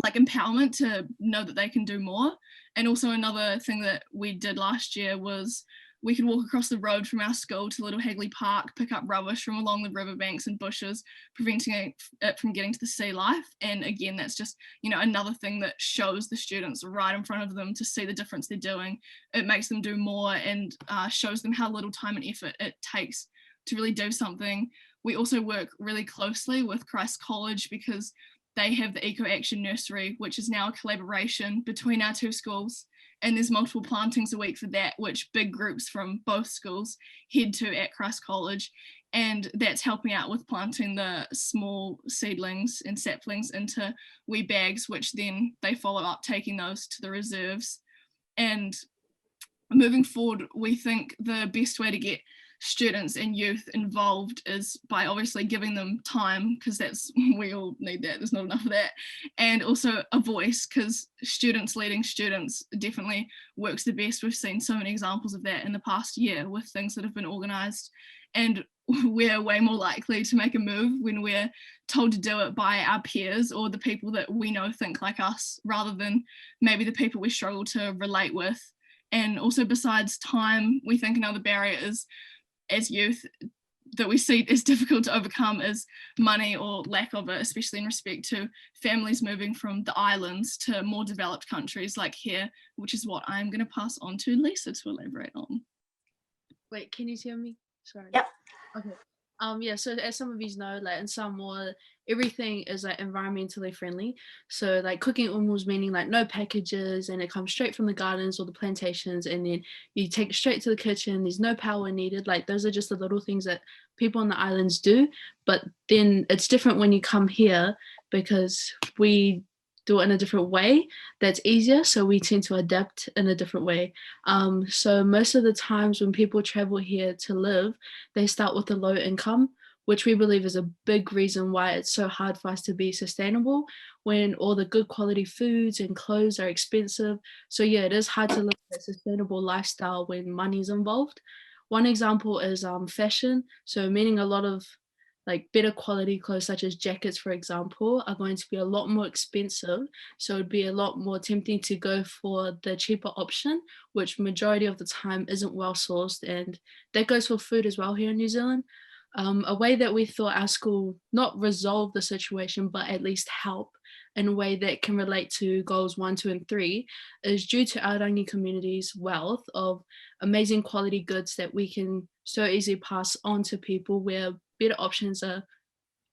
like empowerment to know that they can do more. And also another thing that we did last year was we could walk across the road from our school to Little Hagley Park, pick up rubbish from along the riverbanks and bushes, preventing it from getting to the sea life. And again, that's just, you know, another thing that shows the students right in front of them to see the difference they're doing. It makes them do more and shows them how little time and effort it takes to really do something. We also work really closely with Christ College because they have the Eco Action Nursery, which is now a collaboration between our 2 schools. And there's multiple plantings a week for that, which big groups from both schools head to at Christ College. And that's helping out with planting the small seedlings and saplings into wee bags, which then they follow up taking those to the reserves. And moving forward, we think the best way to get students and youth involved is by obviously giving them time, because that's, we all need that, there's not enough of that, and also a voice, because students leading students definitely works the best. We've seen so many examples of that in the past year with things that have been organised, and we're way more likely to make a move when we're told to do it by our peers or the people that we know think like us, rather than maybe the people we struggle to relate with. And also, besides time, we think another barrier is, as youth, that we see as difficult to overcome is money or lack of it, especially in respect to families moving from the islands to more developed countries like here, which is what I'm going to pass on to Lisa to elaborate on. Wait, can you hear me? Sorry. Yep. Okay. Yeah, so as some of you know, like in Samoa, everything is like environmentally friendly. So like cooking almost meaning like no packages, and it comes straight from the gardens or the plantations, and then you take it straight to the kitchen. There's no power needed. Like those are just the little things that people on the islands do. But then it's different when you come here, because we do it in a different way that's easier, so we tend to adapt in a different way. So most of the times when people travel here to live, they start with a low income, which we believe is a big reason why it's so hard for us to be sustainable when all the good quality foods and clothes are expensive. So yeah, it is hard to live a sustainable lifestyle when money's involved. One example is fashion, so meaning a lot of like better quality clothes such as jackets, for example, are going to be a lot more expensive. So it'd be a lot more tempting to go for the cheaper option, which majority of the time isn't well sourced. And that goes for food as well here in New Zealand. A way that we thought our school not resolve the situation, but at least help, in a way that can relate to goals 1, 2, and 3 is due to our rangi community's wealth of amazing quality goods that we can so easily pass on to people where better options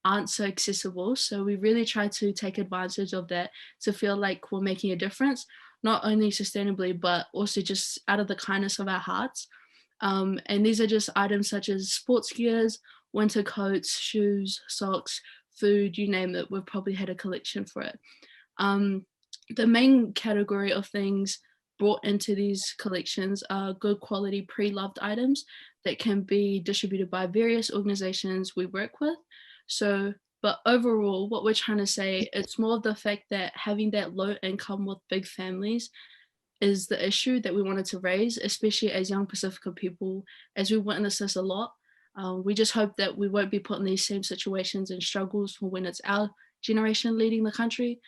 aren't so accessible. So we really try to take advantage of that to feel like we're making a difference, not only sustainably, but also just out of the kindness of our hearts. And these are just items such as sports gears, winter coats, shoes, socks, food, you name it, we've probably had a collection for it. The main category of things brought into these collections are good quality pre-loved items that can be distributed by various organizations we work with. So, but overall, what we're trying to say, it's more of the fact that having that low income with big families is the issue that we wanted to raise, especially as young Pacifica people, as we witness this a lot. We just hope that we won't be put in these same situations and struggles for when it's our generation leading the country.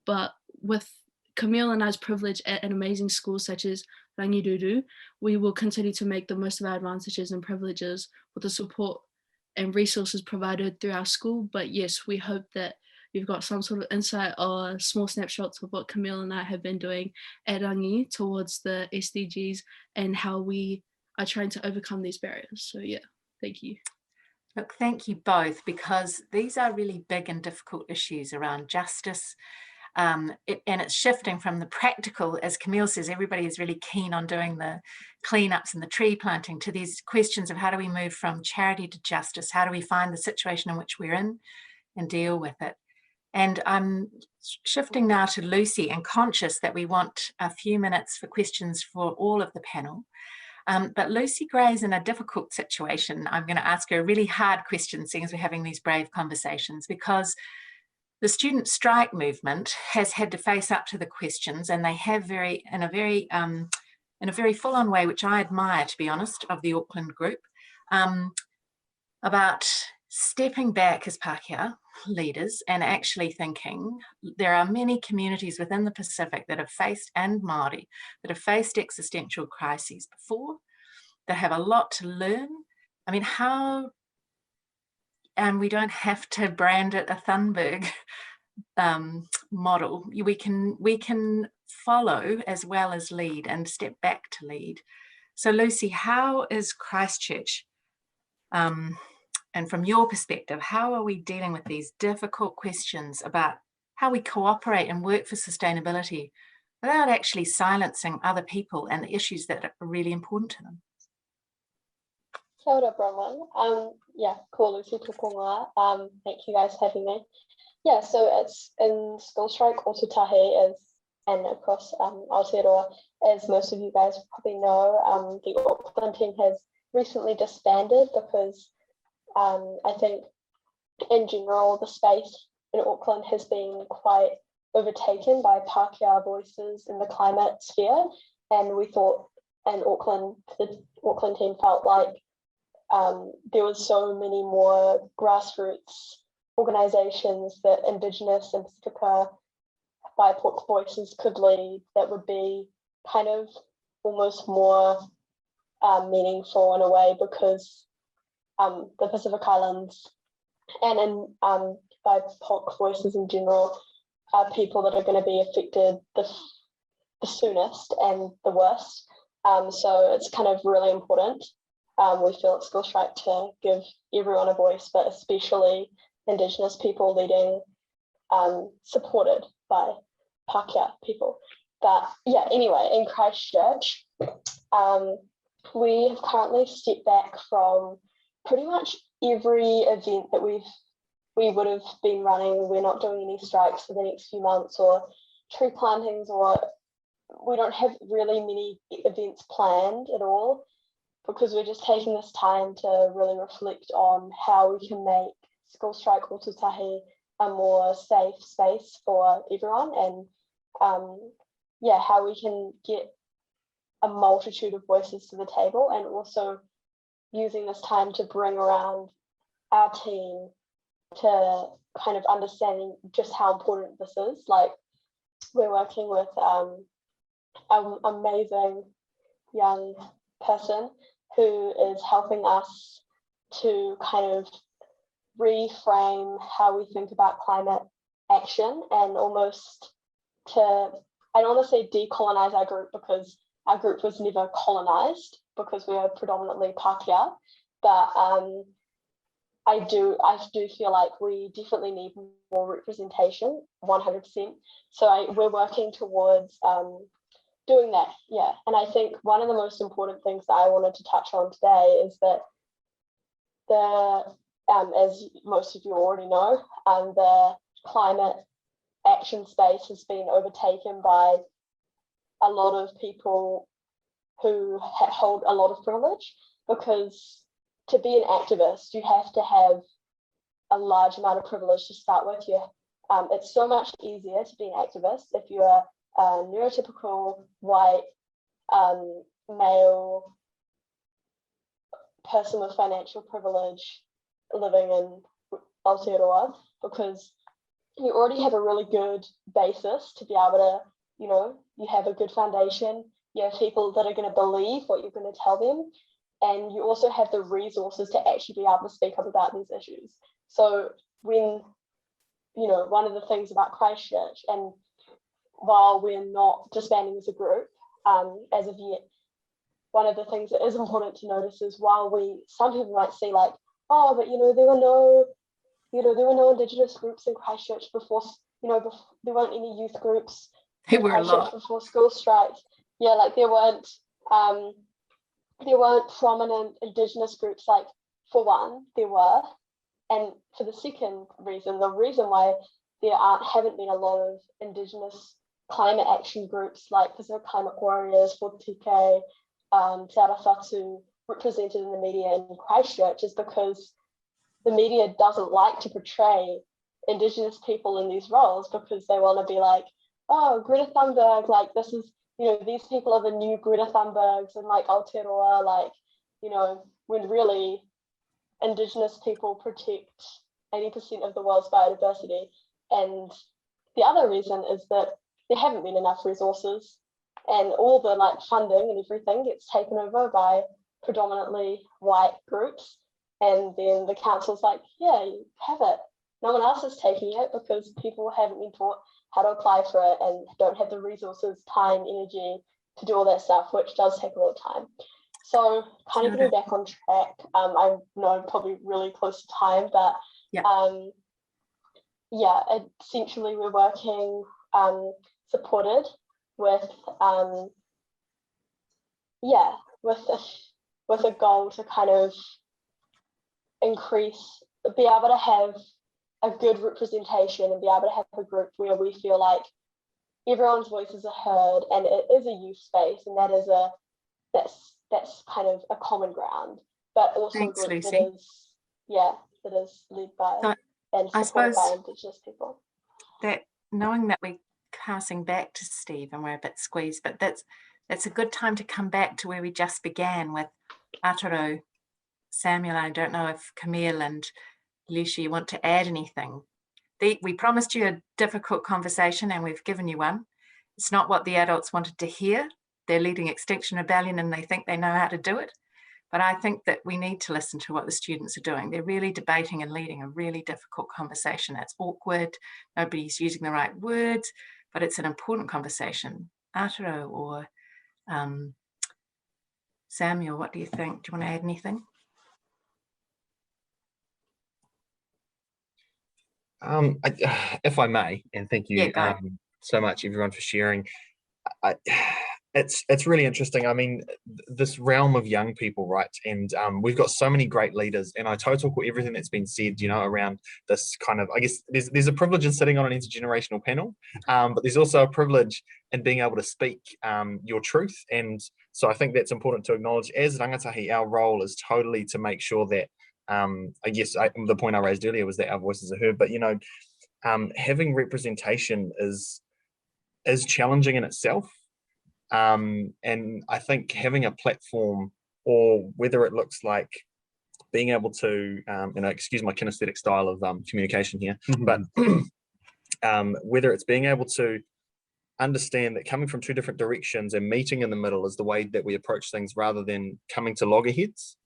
But with Camille and I's privilege at an amazing school such as Rangiruru, we will continue to make the most of our advantages and privileges with the support and resources provided through our school. But yes, we hope that you've got some sort of insight or small snapshots of what Camille and I have been doing at Rangi towards the SDGs and how we are trying to overcome these barriers. So yeah, thank you. Look, thank you both, because these are really big and difficult issues around justice. And it's shifting from the practical, as Camille says, everybody is really keen on doing the cleanups and the tree planting, to these questions of how do we move from charity to justice? How do we find the situation in which we're in and deal with it? And I'm shifting now to Lucy, and conscious that we want a few minutes for questions for all of the panel. But Lucy Gray's in a difficult situation. I'm going to ask her a really hard question, seeing as we're having these brave conversations, because the student strike movement has had to face up to the questions, and they have in a very full-on way, which I admire, to be honest, of the Auckland group, about stepping back as Pākehā leaders and actually thinking there are many communities within the Pacific that have faced, and Māori, that have faced existential crises before, that have a lot to learn. I mean, and we don't have to brand it a Thunberg model. We can follow as well as lead, and step back to lead. So Lucy, how is Christchurch, and from your perspective, how are we dealing with these difficult questions about how we cooperate and work for sustainability without actually silencing other people and the issues that are really important to them? Kia ora, Bronwyn. Yeah, cool, Lucy Tukonga. Thank you guys for having me. Yeah, so it's in School Strike Ōtautahi and across Aotearoa, as most of you guys probably know, the Auckland team has recently disbanded because I think in general the space in Auckland has been quite overtaken by Pākehā voices in the climate sphere, and we thought in Auckland, the Auckland team felt like there was so many more grassroots organisations that Indigenous and Pacifica BIPOC voices could lead that would be kind of almost more meaningful in a way, because the Pacific Islands and in BIPOC voices in general are people that are going to be affected the soonest and the worst. So it's kind of really important, we feel at School Strike, to give everyone a voice, but especially Indigenous people leading, supported by Pākehā people. But yeah, anyway, in Christchurch, we have currently stepped back from pretty much every event that we would have been running. We're not doing any strikes for the next few months, or tree plantings, or we don't have really many events planned at all, because we're just taking this time to really reflect on how we can make School Strike Ōtautahi a more safe space for everyone, and yeah, how we can get a multitude of voices to the table, and also using this time to bring around our team to kind of understanding just how important this is. Like, we're working with an amazing young person who is helping us to kind of reframe how we think about climate action and almost to, I don't want to say decolonize our group, because our group was never colonized because we are predominantly Pākehā, but I do feel like we definitely need more representation, 100%. So we're working towards doing that, yeah. And I think one of the most important things that I wanted to touch on today is that as most of you already know, the climate action space has been overtaken by a lot of people who hold a lot of privilege, because to be an activist, you have to have a large amount of privilege to start with. It's so much easier to be an activist if you're a neurotypical white male person with financial privilege living in Aotearoa, because you already have a really good basis to be able to, you have a good foundation, you have people that are going to believe what you're going to tell them, and you also have the resources to actually be able to speak up about these issues. So when, one of the things about Christchurch, and while we're not disbanding as a group as of yet, one of the things that is important to notice is while some people might see like, oh, but there were no Indigenous groups in Christchurch before, there weren't any youth groups in Christchurch before school strikes. Yeah, like there weren't prominent Indigenous groups, like for one, there were. And for the second reason, the reason why there haven't been a lot of Indigenous climate action groups like Pacific Climate Warriors, Fortike, Te Arawhatu represented in the media in Christchurch is because the media doesn't like to portray Indigenous people in these roles, because they want to be like, oh, Greta Thunberg, like this is, these people are the new Greta Thunbergs and like Aotearoa, like, when really Indigenous people protect 80% of the world's biodiversity. And the other reason is that there haven't been enough resources, and all the like funding and everything gets taken over by predominantly white groups. And then the council's like, yeah, you have it. No one else is taking it because people haven't been taught how to apply for it and don't have the resources, time, energy to do all that stuff, which does take a lot of time. So kind of getting back on track, I know I'm probably really close to time, but essentially we're working supported with with a goal to kind of be able to have a good representation and be able to have a group where we feel like everyone's voices are heard, and it is a youth space, and that's kind of a common ground, but also a group that is led by and supported by Indigenous people. That knowing that we're passing back to Steve and we're a bit squeezed, but that's a good time to come back to where we just began with Aotearoa. Samuel, I don't know if Camille and Lucia, you want to add anything. We promised you a difficult conversation and we've given you one. It's not what the adults wanted to hear. They're leading Extinction Rebellion and they think they know how to do it. But I think that we need to listen to what the students are doing. They're really debating and leading a really difficult conversation. It's awkward. Nobody's using the right words, but it's an important conversation. Aotearoa or Samuel, what do you think? Do you want to add anything? If I may, and thank you so much everyone for sharing. It's really interesting. I mean, this realm of young people, right? And we've got so many great leaders, and I totally with everything that's been said, around this kind of, I guess there's a privilege in sitting on an intergenerational panel, but there's also a privilege in being able to speak your truth. And so I think that's important to acknowledge. As rangatahi, our role is totally to make sure that I guess the point I raised earlier was that our voices are heard, but having representation is challenging in itself, and I think having a platform, or whether it looks like being able to excuse my kinesthetic style of communication here, but whether it's being able to understand that coming from two different directions and meeting in the middle is the way that we approach things, rather than coming to loggerheads.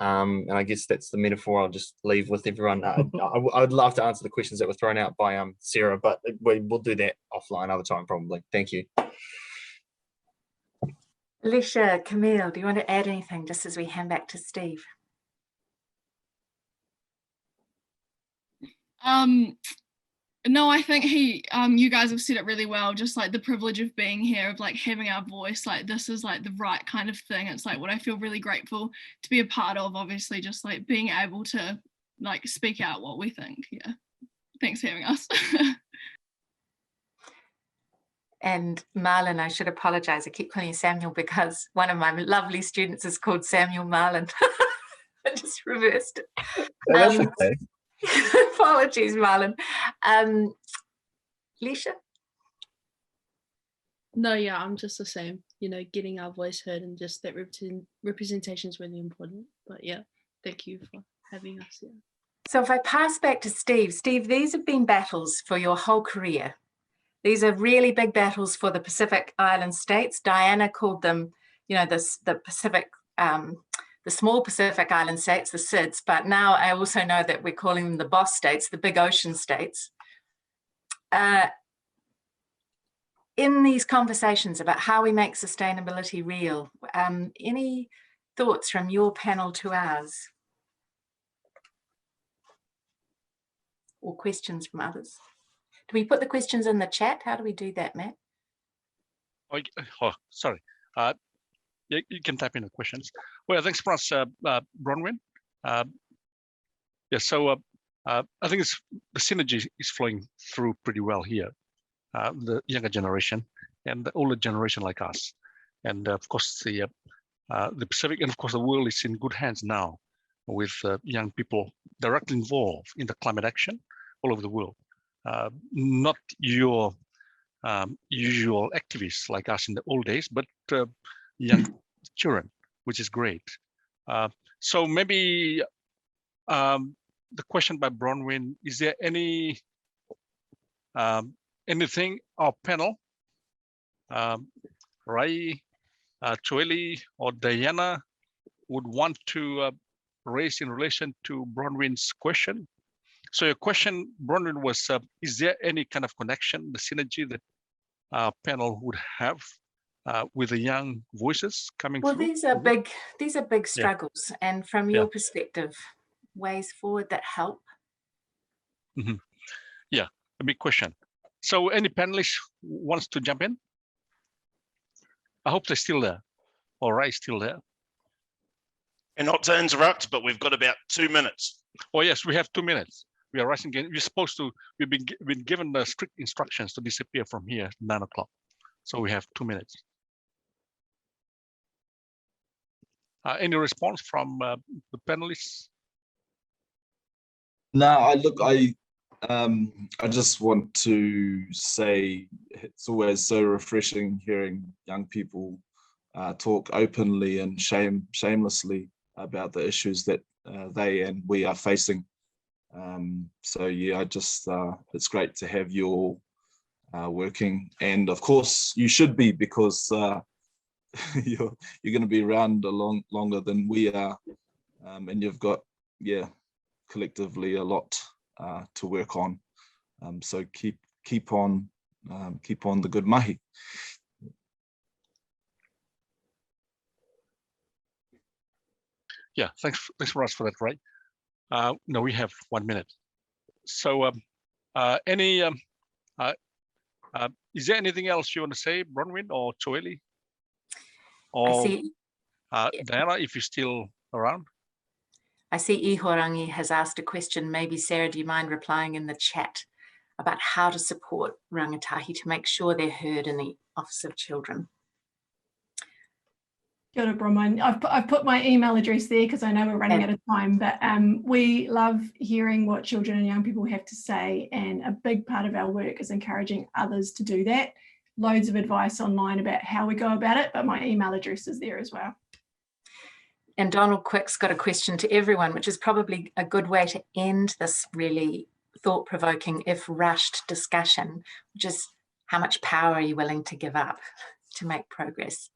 And I guess that's the metaphor I'll just leave with everyone. I'd love to answer the questions that were thrown out by Sarah, but we'll do that offline other time probably. Thank you. Alicia, Camille, do you want to add anything just as we hand back to Steve? No, I think you guys have said it really well, just like the privilege of being here, of like having our voice, like this is like the right kind of thing. It's like what I feel really grateful to be a part of, obviously, just like being able to like speak out what we think. Yeah, thanks for having us. And Marlon, I should apologize. I keep calling you Samuel because one of my lovely students is called Samuel Marlon. I just reversed it. That's okay. Apologies, Marlon. Leisha? No, yeah, I'm just the same. You know, getting our voice heard and just that representation is really important. But yeah, thank you for having us here. So if I pass back to Steve, these have been battles for your whole career. These are really big battles for the Pacific Island states. Diana called them, you know, the Pacific, the small Pacific Island states, the SIDS, but now I also know that we're calling them the boss states, the big ocean states. In these conversations about how we make sustainability real, any thoughts from your panel to ours? Or questions from others? Do we put the questions in the chat? How do we do that, Matt? Oh, sorry. Yeah, you can type in the questions. Well, thanks for us, Bronwyn. Yeah, so I think the synergy is flowing through pretty well here. The younger generation and the older generation like us, and of course the Pacific, and of course the world is in good hands now with young people directly involved in the climate action all over the world. Not your usual activists like us in the old days, but young children, which is great. So maybe the question by Bronwyn, is there any anything our panel, Rai, Choeli, or Diana would want to raise in relation to Bronwyn's question? So your question, Bronwyn, was, is there any kind of connection, the synergy that our panel would have with the young voices coming through? Well, these are big struggles, yeah. And from your perspective, ways forward that help? Mm-hmm. Yeah, a big question. So any panelists wants to jump in? I hope they're still there. All right, still there. And not to interrupt, but we've got about 2 minutes. Oh yes, we have 2 minutes. We are rushing in. We're supposed to, we've been given the strict instructions to disappear from here at 9 o'clock. So we have 2 minutes. Any response from the panelists? No, I just want to say it's always so refreshing hearing young people talk openly and shamelessly about the issues that they and we are facing. So yeah, it's great to have you all working, and of course you should be, because you're going to be around longer than we are, and you've got collectively a lot to work on. So keep on the good mahi. Yeah, thanks for us for that, right? No, we have 1 minute. So is there anything else you want to say, Bronwyn or Choeli? Or Diana, if you're still around? I see Ihorangi has asked a question. Maybe Sarah, do you mind replying in the chat about how to support rangatahi to make sure they're heard in the Office of Children? Kia ora, Bronwyn. I've put my email address there because I know we're running out of time, but we love hearing what children and young people have to say, and a big part of our work is encouraging others to do that. Loads of advice online about how we go about it, but my email address is there as well. And Donald Quick's got a question to everyone, which is probably a good way to end this really thought-provoking, if rushed, discussion, which is how much power are you willing to give up to make progress?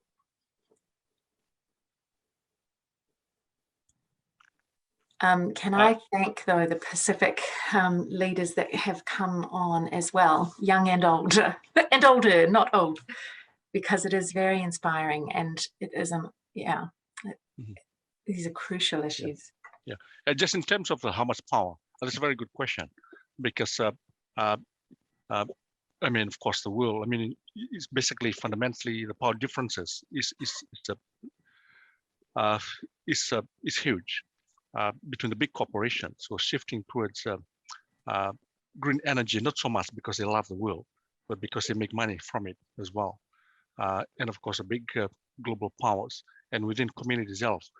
Can I thank, though, the Pacific leaders that have come on as well, young and older, and older, not old, because it is very inspiring, and it is, these are crucial issues. Yeah. Just in terms of how much power, that's a very good question, because I mean, of course, the world, I mean, it's basically fundamentally the power differences is huge between the big corporations who are shifting towards green energy, not so much because they love the world, but because they make money from it as well. And of course, the big global powers and within communities else.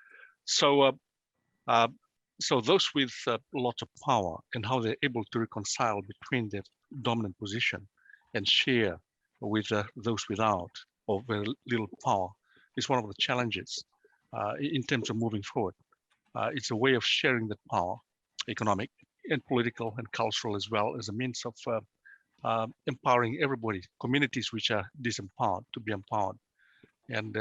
So, so those with lots of power and how they're able to reconcile between their dominant position and share with those without or very little power is one of the challenges in terms of moving forward. It's a way of sharing that power, economic and political and cultural, as well as a means of empowering everybody, communities which are disempowered to be empowered, and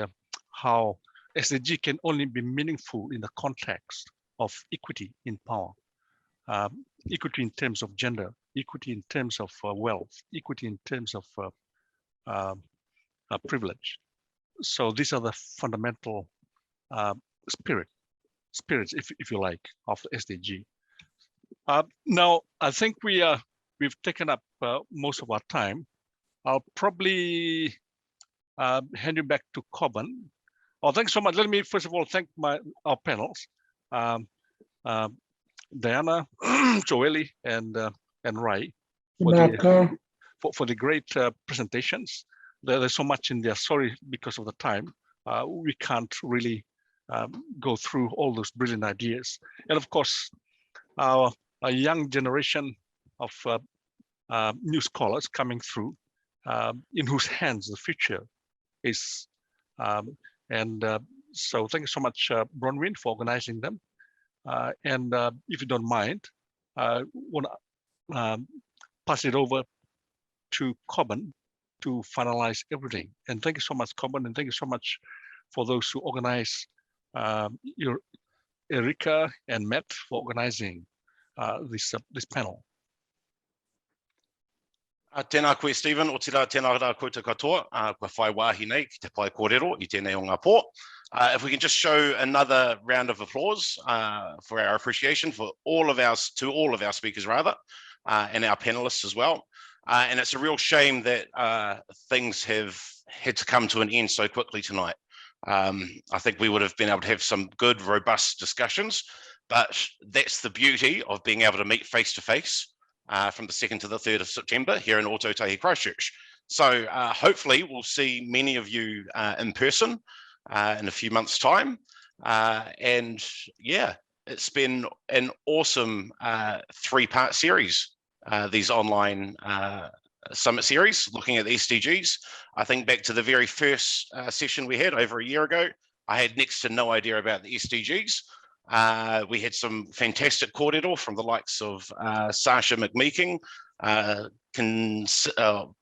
how SDG can only be meaningful in the context of equity in power, equity in terms of gender, equity in terms of wealth, equity in terms of privilege. So these are the fundamental spirits, if you like, of SDG. Now, I think we've taken up most of our time. I'll probably hand you back to Coben. Oh, thanks so much. Let me first of all thank our panels, Diana, Joeli, and Rai, for the great presentations. There's so much in there. Sorry, because of the time, we can't really go through all those brilliant ideas. And of course, a young generation of new scholars coming through, in whose hands the future is. So thank you so much, Bronwyn, for organizing them. And if you don't mind, I want to pass it over to Coben to finalize everything. And thank you so much, Coben, and thank you so much for those who organize, Erika and Matt, for organizing this panel. Tēnā koe, Stephen, o tira tēnā rā koutou katoa, kua whai wāhi nei ki te pai kōrero I tēnei o ngā pō. If we can just show another round of applause for our appreciation for all of our speakers rather, and our panelists as well. And it's a real shame that things have had to come to an end so quickly tonight. I think we would have been able to have some good, robust discussions, but that's the beauty of being able to meet face to face from the 2nd to the 3rd of September here in Ōtautahi Christchurch. So hopefully we'll see many of you in person in a few months' time. And yeah, it's been an awesome 3-part series, these online summit series looking at the SDGs. I think back to the very first session we had over a year ago, I had next to no idea about the SDGs. We had some fantastic kōrero from the likes of Sasha McMeeking,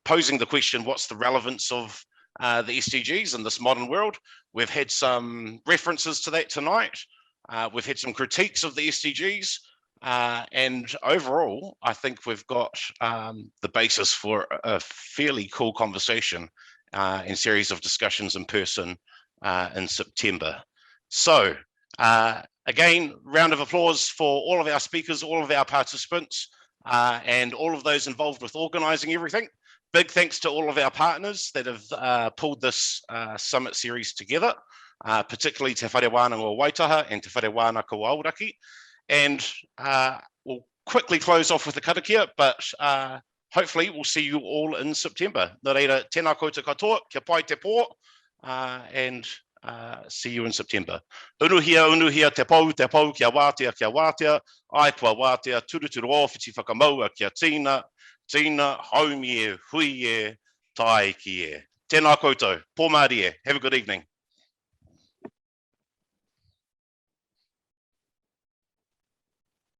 posing the question, what's the relevance of the SDGs in this modern world? We've had some references to that tonight. We've had some critiques of the SDGs. And overall, I think we've got the basis for a fairly cool conversation and series of discussions in person in September. So again, round of applause for all of our speakers, all of our participants, and all of those involved with organising everything. Big thanks to all of our partners that have pulled this summit series together, particularly Te Whare Wānanga Waitaha and Te Whare Wānanga Auraki. And we'll quickly close off with the karakia, but hopefully we'll see you all in September. Nā reira, tēnā koutou katoa, kia pai te pō, and see you in September. Unuhia, te pau, kia wātea, ai kua wātea, turuturu o, whiti whakamaua, kia tīna, haumi e, hui e, tai ki e. Tēnā koutou, pō Māori e, have a good evening.